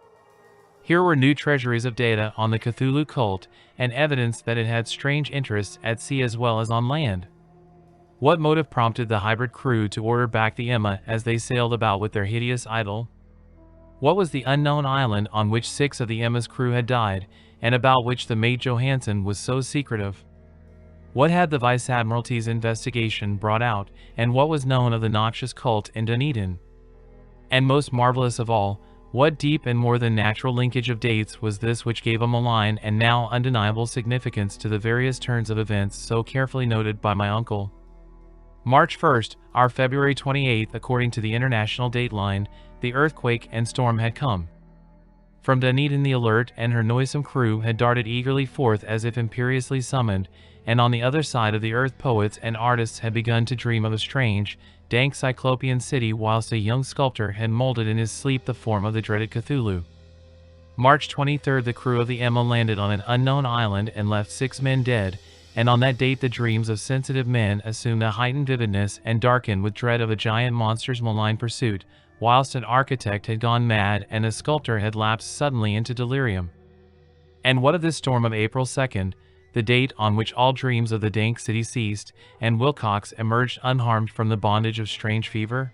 Here were new treasuries of data on the Cthulhu cult, and evidence that it had strange interests at sea as well as on land. What motive prompted the hybrid crew to order back the Emma as they sailed about with their hideous idol? What was the unknown island on which 6 of the Emma's crew had died, and about which the mate Johansen was so secretive? What had the Vice Admiralty's investigation brought out, and what was known of the noxious cult in Dunedin? And most marvelous of all, what deep and more than natural linkage of dates was this which gave a malign and now undeniable significance to the various turns of events so carefully noted by my uncle? March 1st, or February 28th according to the international dateline, the earthquake and storm had come. From Dunedin the Alert and her noisome crew had darted eagerly forth as if imperiously summoned, and on the other side of the earth poets and artists had begun to dream of a strange, dank cyclopean city, whilst a young sculptor had molded in his sleep the form of the dreaded Cthulhu. March 23rd, the crew of the Emma landed on an unknown island and left 6 men dead, and on that date the dreams of sensitive men assumed a heightened vividness and darkened with dread of a giant monster's malign pursuit, whilst an architect had gone mad and a sculptor had lapsed suddenly into delirium. And what of this storm of April 2nd, the date on which all dreams of the dank city ceased, and Wilcox emerged unharmed from the bondage of strange fever?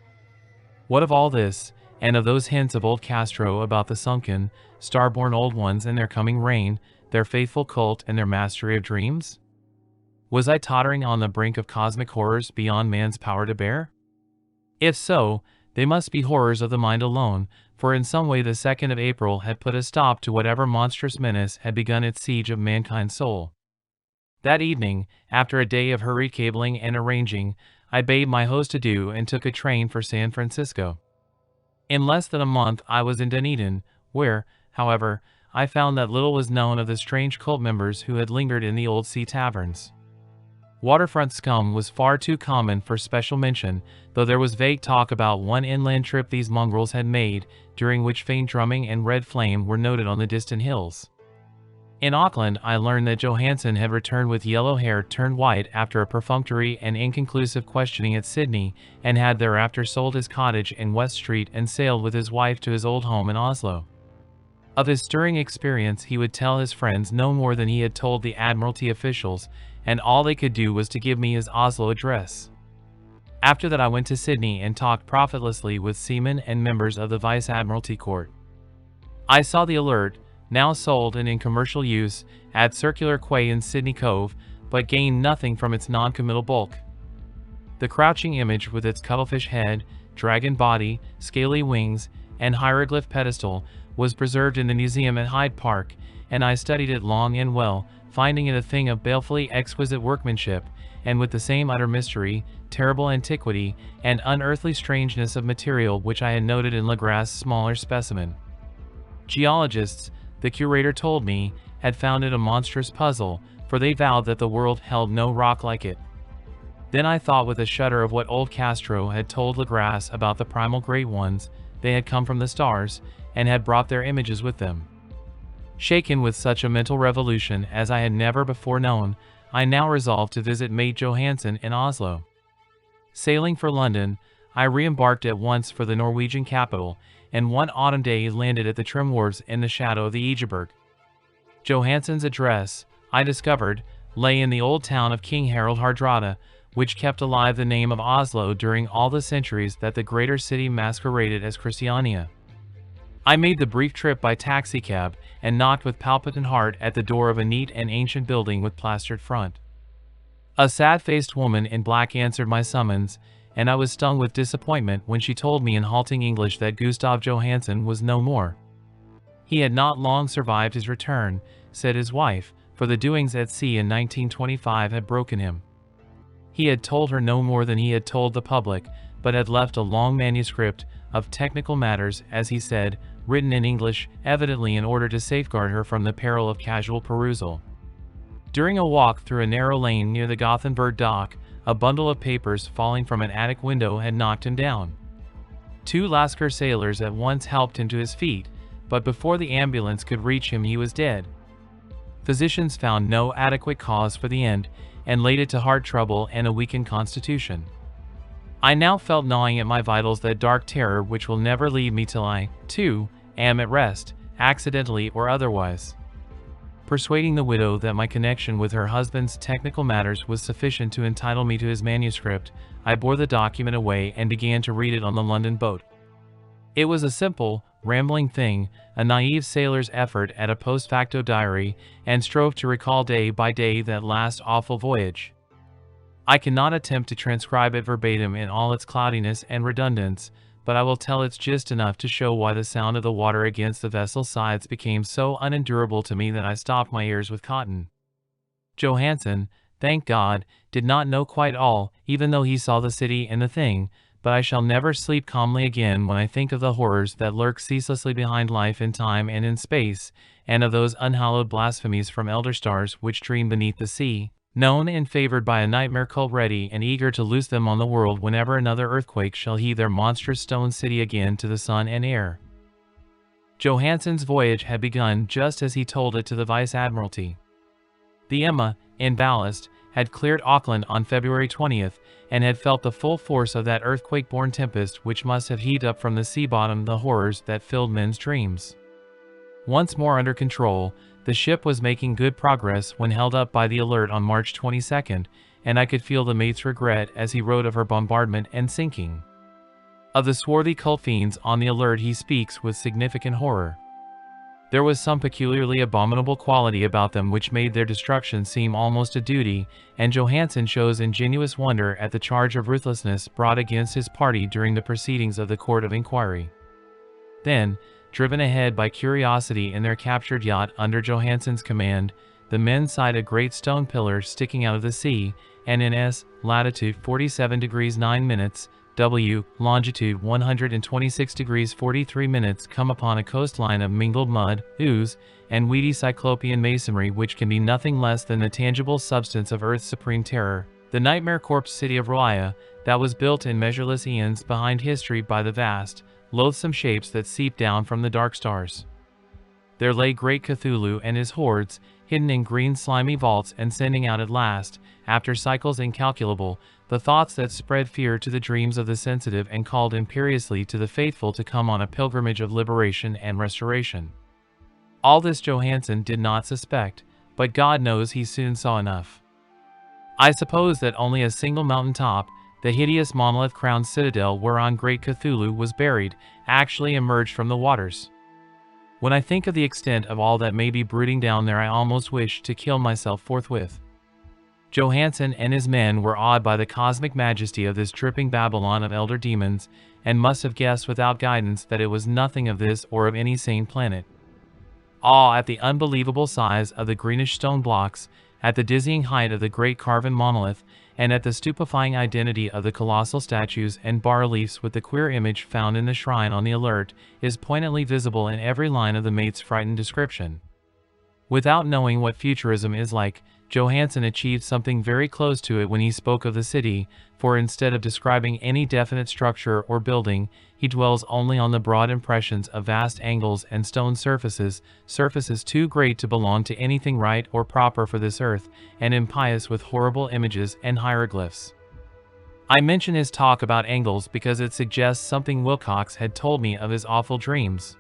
What of all this, and of those hints of old Castro about the sunken, star-born old ones and their coming reign, their faithful cult and their mastery of dreams? Was I tottering on the brink of cosmic horrors beyond man's power to bear? If so, they must be horrors of the mind alone, for in some way the 2nd of April had put a stop to whatever monstrous menace had begun its siege of mankind's soul. That evening, after a day of hurried cabling and arranging, I bade my host adieu and took a train for San Francisco. In less than a month I was in Dunedin, where, however, I found that little was known of the strange cult members who had lingered in the old sea taverns. Waterfront scum was far too common for special mention, though there was vague talk about one inland trip these mongrels had made, during which faint drumming and red flame were noted on the distant hills. In Auckland, I learned that Johansen had returned with yellow hair turned white after a perfunctory and inconclusive questioning at Sydney, and had thereafter sold his cottage in West Street and sailed with his wife to his old home in Oslo. Of his stirring experience he would tell his friends no more than he had told the Admiralty officials, and all they could do was to give me his Oslo address. After that I went to Sydney and talked profitlessly with seamen and members of the Vice Admiralty Court. I saw the Alert, now sold and in commercial use, at Circular Quay in Sydney Cove, but gained nothing from its non-committal bulk. The crouching image with its cuttlefish head, dragon body, scaly wings, and hieroglyph pedestal was preserved in the museum at Hyde Park, and I studied it long and well, finding it a thing of balefully exquisite workmanship, and with the same utter mystery, terrible antiquity, and unearthly strangeness of material which I had noted in Legrass's smaller specimen. Geologists, the curator told me, had found it a monstrous puzzle, for they vowed that the world held no rock like it. Then I thought with a shudder of what old Castro had told Legrasse about the primal great ones. They had come from the stars, and had brought their images with them. Shaken with such a mental revolution as I had never before known, I now resolved to visit mate Johansen in Oslo. Sailing for London, I re-embarked at once for the Norwegian capital, and one autumn day landed at the trim wharves in the shadow of the Egeberg. Johansen's address, I discovered, lay in the old town of King Harald Hardrada, which kept alive the name of Oslo during all the centuries that the greater city masqueraded as Christiania. I made the brief trip by taxicab and knocked with palpitant heart at the door of a neat and ancient building with plastered front. A sad-faced woman in black answered my summons, and I was stung with disappointment when she told me in halting English that Gustav Johansen was no more. He had not long survived his return, said his wife, for the doings at sea in 1925 had broken him. He had told her no more than he had told the public, but had left a long manuscript of technical matters, as he said, written in English, evidently in order to safeguard her from the peril of casual perusal. During a walk through a narrow lane near the Gothenburg dock, a bundle of papers falling from an attic window had knocked him down. 2 Lascar sailors at once helped him to his feet, but before the ambulance could reach him he was dead. Physicians found no adequate cause for the end, and laid it to heart trouble and a weakened constitution. I now felt gnawing at my vitals that dark terror which will never leave me till I, too, am at rest, accidentally or otherwise. Persuading the widow that my connection with her husband's technical matters was sufficient to entitle me to his manuscript, I bore the document away and began to read it on the London boat. It was a simple, rambling thing, a naive sailor's effort at a post facto diary, and strove to recall day by day that last awful voyage. I cannot attempt to transcribe it verbatim in all its cloudiness and redundance, but I will tell its gist enough to show why the sound of the water against the vessel's sides became so unendurable to me that I stopped my ears with cotton. Johansen, thank God, did not know quite all, even though he saw the city and the thing, but I shall never sleep calmly again when I think of the horrors that lurk ceaselessly behind life in time and in space, and of those unhallowed blasphemies from elder stars which dream beneath the sea, known and favored by a nightmare cult ready and eager to loose them on the world whenever another earthquake shall heave their monstrous stone city again to the sun and air. Johansen's voyage had begun just as he told it to the Vice-Admiralty. The Emma, in ballast, had cleared Auckland on February 20th, and had felt the full force of that earthquake-born tempest which must have heaved up from the sea bottom the horrors that filled men's dreams. Once more under control, the ship was making good progress when held up by the Alert on March 22nd, and I could feel the mate's regret as he wrote of her bombardment and sinking. Of the swarthy cult fiends on the Alert he speaks with significant horror. There was some peculiarly abominable quality about them which made their destruction seem almost a duty, and Johansen shows ingenuous wonder at the charge of ruthlessness brought against his party during the proceedings of the Court of Inquiry. Then, driven ahead by curiosity in their captured yacht under Johansen's command, the men sighted a great stone pillar sticking out of the sea, and in S. latitude 47 degrees 9 minutes, W. longitude 126 degrees 43 minutes come upon a coastline of mingled mud, ooze, and weedy cyclopean masonry which can be nothing less than the tangible substance of Earth's supreme terror, the nightmare corpse city of Roya, that was built in measureless eons behind history by the vast, loathsome shapes that seep down from the dark stars. There lay great Cthulhu and his hordes, hidden in green slimy vaults and sending out at last, after cycles incalculable, the thoughts that spread fear to the dreams of the sensitive and called imperiously to the faithful to come on a pilgrimage of liberation and restoration. All this Johansen did not suspect, but God knows he soon saw enough. I suppose that only a single mountain top, the hideous monolith-crowned citadel whereon great Cthulhu was buried, actually emerged from the waters. When I think of the extent of all that may be brooding down there, I almost wish to kill myself forthwith. Johansen and his men were awed by the cosmic majesty of this dripping Babylon of elder demons, and must have guessed without guidance that it was nothing of this or of any sane planet. Awe at the unbelievable size of the greenish stone blocks, at the dizzying height of the great carven monolith, and at the stupefying identity of the colossal statues and bas-reliefs with the queer image found in the shrine on the Alert, is poignantly visible in every line of the mate's frightened description. Without knowing what futurism is like, Johansen achieved something very close to it when he spoke of the city, for instead of describing any definite structure or building, he dwells only on the broad impressions of vast angles and stone surfaces, surfaces too great to belong to anything right or proper for this earth, and impious with horrible images and hieroglyphs. I mention his talk about angles because it suggests something Wilcox had told me of his awful dreams.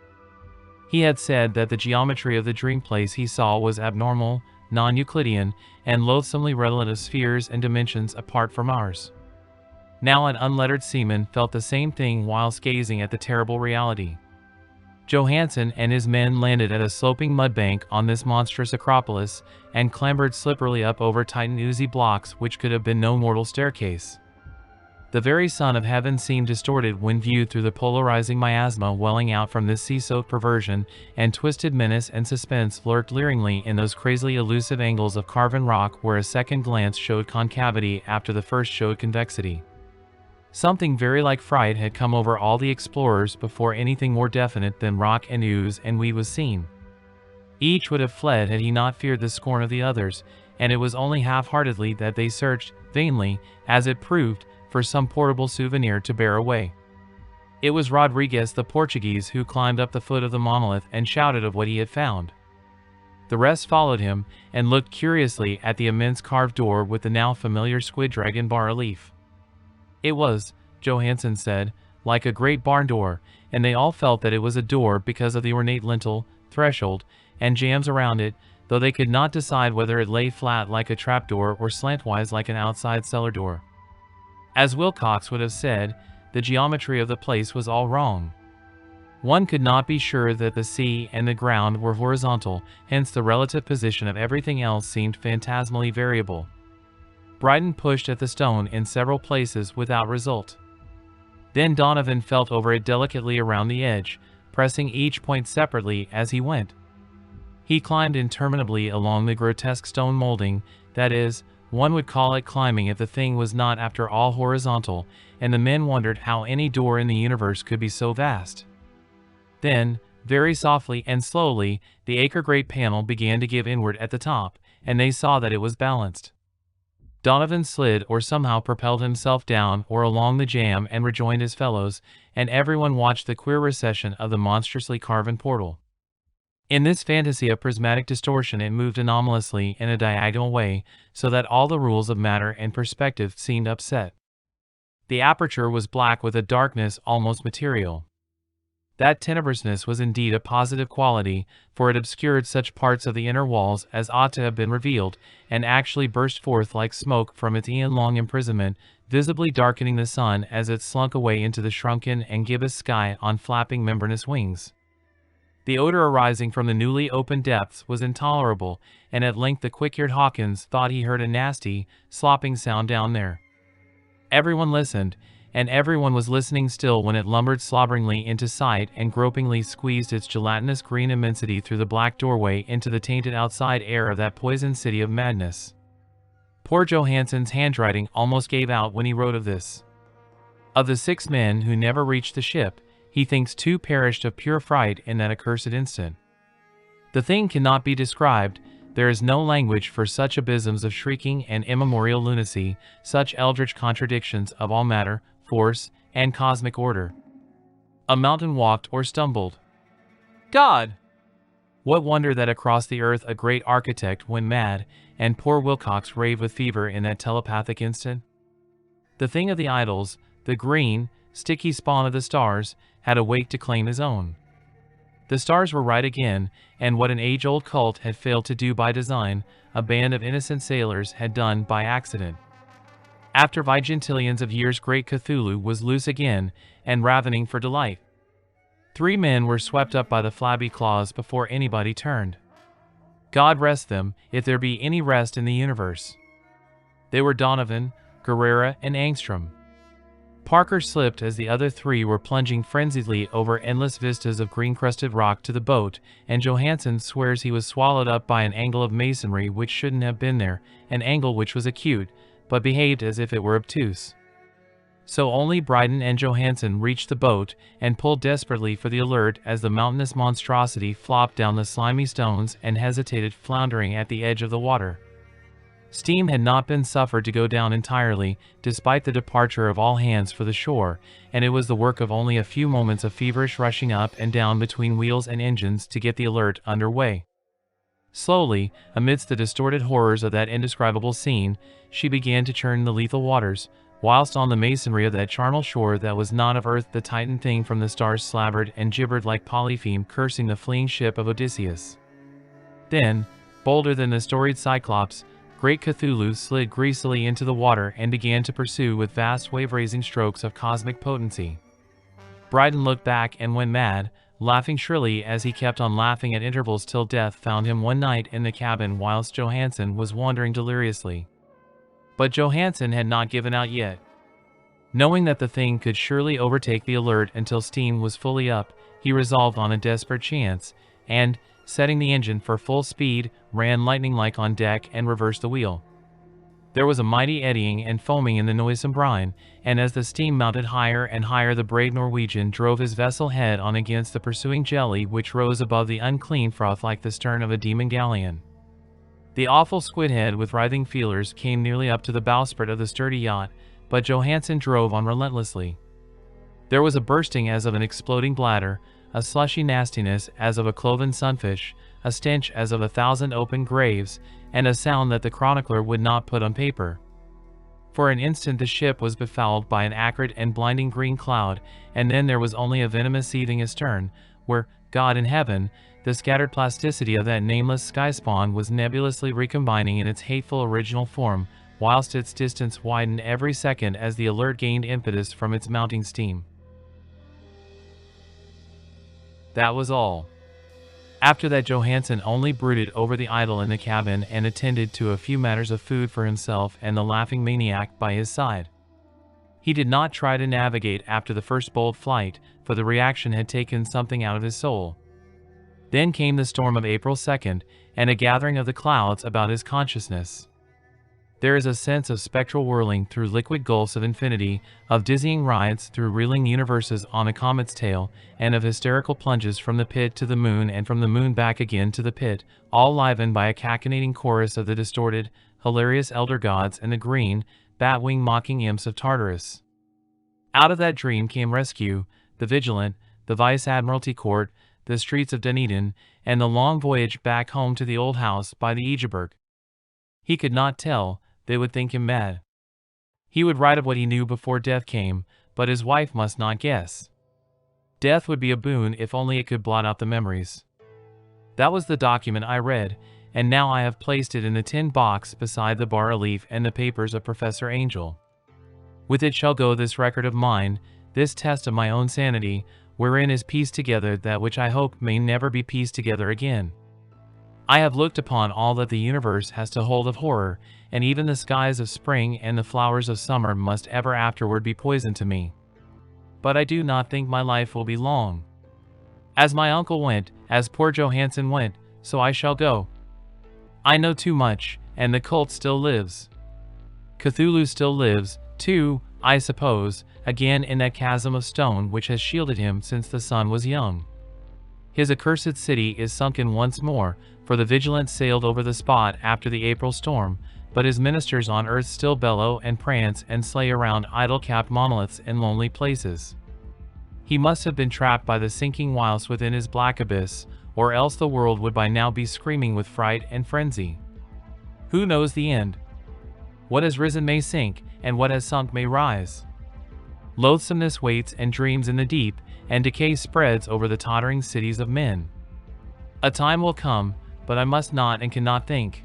He had said that the geometry of the dream place he saw was abnormal, non-Euclidean, and loathsomely relative spheres and dimensions apart from ours. Now an unlettered seaman felt the same thing whilst gazing at the terrible reality. Johansen and his men landed at a sloping mudbank on this monstrous acropolis, and clambered slipperily up over tight and oozy blocks which could have been no mortal staircase. The very sun of heaven seemed distorted when viewed through the polarizing miasma welling out from this sea-soaked perversion, and twisted menace and suspense lurked leeringly in those crazily elusive angles of carven rock where a second glance showed concavity after the first showed convexity. Something very like fright had come over all the explorers before anything more definite than rock and ooze and weed was seen. Each would have fled had he not feared the scorn of the others, and it was only half-heartedly that they searched, vainly, as it proved, for some portable souvenir to bear away. It was Rodriguez the Portuguese who climbed up the foot of the monolith and shouted of what he had found. The rest followed him, and looked curiously at the immense carved door with the now familiar squid dragon bas-relief. It was, Johansen said, like a great barn door, and they all felt that it was a door because of the ornate lintel, threshold, and jambs around it, though they could not decide whether it lay flat like a trapdoor or slantwise like an outside cellar door. As Wilcox would have said, the geometry of the place was all wrong. One could not be sure that the sea and the ground were horizontal, hence the relative position of everything else seemed phantasmally variable. Bryden pushed at the stone in several places without result. Then Donovan felt over it delicately around the edge, pressing each point separately as he went. He climbed interminably along the grotesque stone molding, that is, one would call it climbing if the thing was not after all horizontal, and the men wondered how any door in the universe could be so vast. Then, very softly and slowly, the acre-great panel began to give inward at the top, and they saw that it was balanced. Donovan slid or somehow propelled himself down or along the jamb and rejoined his fellows, and everyone watched the queer recession of the monstrously carven portal. In this fantasy of prismatic distortion it moved anomalously in a diagonal way, so that all the rules of matter and perspective seemed upset. The aperture was black with a darkness almost material. That tenebrousness was indeed a positive quality, for it obscured such parts of the inner walls as ought to have been revealed, and actually burst forth like smoke from its eon-long imprisonment, visibly darkening the sun as it slunk away into the shrunken and gibbous sky on flapping membranous wings. The odor arising from the newly opened depths was intolerable, and at length the quick-eared Hawkins thought he heard a nasty, slopping sound down there. Everyone listened, and everyone was listening still when it lumbered slobberingly into sight and gropingly squeezed its gelatinous green immensity through the black doorway into the tainted outside air of that poisoned city of madness. Poor Johansen's handwriting almost gave out when he wrote of this. Of the 6 men who never reached the ship, he thinks 2 perished of pure fright in that accursed instant. The thing cannot be described. There is no language for such abysms of shrieking and immemorial lunacy, such eldritch contradictions of all matter, force, and cosmic order. A mountain walked or stumbled. God! What wonder that across the earth a great architect went mad, and poor Wilcox raved with fever in that telepathic instant? The thing of the idols, the green, sticky spawn of the stars, had awaked to claim his own. The stars were right again, and what an age-old cult had failed to do by design, a band of innocent sailors had done by accident. After vigintillions of years great Cthulhu was loose again, and ravening for delight. 3 men were swept up by the flabby claws before anybody turned. God rest them, if there be any rest in the universe. They were Donovan, Guerrera, and Angstrom. Parker slipped as the other 3 were plunging frenziedly over endless vistas of green-crusted rock to the boat, and Johansen swears he was swallowed up by an angle of masonry which shouldn't have been there, an angle which was acute, but behaved as if it were obtuse. So only Bryden and Johansen reached the boat and pulled desperately for the alert as the mountainous monstrosity flopped down the slimy stones and hesitated, floundering at the edge of the water. Steam had not been suffered to go down entirely, despite the departure of all hands for the shore, and it was the work of only a few moments of feverish rushing up and down between wheels and engines to get the alert under way. Slowly, amidst the distorted horrors of that indescribable scene, she began to churn the lethal waters, whilst on the masonry of that charnel shore that was not of earth the Titan thing from the stars slavered and gibbered like Polypheme cursing the fleeing ship of Odysseus. Then, bolder than the storied Cyclops, great Cthulhu slid greasily into the water and began to pursue with vast wave-raising strokes of cosmic potency. Bryden looked back and went mad, laughing shrilly as he kept on laughing at intervals till death found him one night in the cabin whilst Johansen was wandering deliriously. But Johansen had not given out yet. Knowing that the thing could surely overtake the alert until steam was fully up, he resolved on a desperate chance, and, setting the engine for full speed, ran lightning-like on deck and reversed the wheel. There was a mighty eddying and foaming in the noisome brine, and as the steam mounted higher and higher the brave Norwegian drove his vessel head on against the pursuing jelly which rose above the unclean froth like the stern of a demon galleon. The awful squid-head with writhing feelers came nearly up to the bowsprit of the sturdy yacht, but Johansen drove on relentlessly. There was a bursting as of an exploding bladder, a slushy nastiness as of a cloven sunfish, a stench as of 1,000 open graves, and a sound that the chronicler would not put on paper. For an instant the ship was befouled by an acrid and blinding green cloud, and then there was only a venomous seething astern, where, God in heaven, the scattered plasticity of that nameless sky-spawn was nebulously recombining in its hateful original form, whilst its distance widened every second as the alert gained impetus from its mounting steam. That was all. After that Johansen only brooded over the idol in the cabin and attended to a few matters of food for himself and the laughing maniac by his side. He did not try to navigate after the first bold flight, for the reaction had taken something out of his soul. Then came the storm of April 2nd, and a gathering of the clouds about his consciousness. There is a sense of spectral whirling through liquid gulfs of infinity, of dizzying rides through reeling universes on a comet's tail, and of hysterical plunges from the pit to the moon and from the moon back again to the pit, all livened by a cachinnating chorus of the distorted, hilarious elder gods and the green, bat-wing mocking imps of Tartarus. Out of that dream came rescue, the Vigilant, the Vice-Admiralty Court, the streets of Dunedin, and the long voyage back home to the old house by the Egeberg. He could not tell. They would think him mad. He would write of what he knew before death came, but his wife must not guess. Death would be a boon if only it could blot out the memories. That was the document I read, and now I have placed it in the tin box beside the bas-relief and the papers of Professor Angel. With it shall go this record of mine, this test of my own sanity, wherein is pieced together that which I hope may never be pieced together again. I have looked upon all that the universe has to hold of horror, and even the skies of spring and the flowers of summer must ever afterward be poison to me. But I do not think my life will be long. As my uncle went, as poor Johansen went, so I shall go. I know too much, and the cult still lives. Cthulhu still lives, too, I suppose, again in that chasm of stone which has shielded him since the sun was young. His accursed city is sunken once more, for the Vigilant sailed over the spot after the April storm, but his ministers on earth still bellow and prance and slay around idol-capped monoliths in lonely places. He must have been trapped by the sinking whilst within his black abyss, or else the world would by now be screaming with fright and frenzy. Who knows the end? What has risen may sink, and what has sunk may rise. Loathsomeness waits and dreams in the deep, and decay spreads over the tottering cities of men. A time will come, but I must not and cannot think.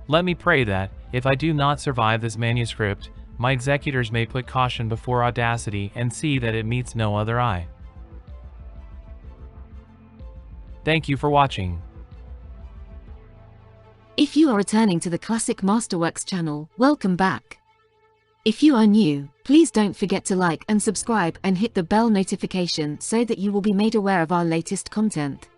Let me pray that, if I do not survive this manuscript, my executors may put caution before audacity and see that it meets no other eye. Thank you for watching. If you are returning to the Classic Masterworks channel, welcome back. If you are new, please don't forget to like and subscribe and hit the bell notification so that you will be made aware of our latest content.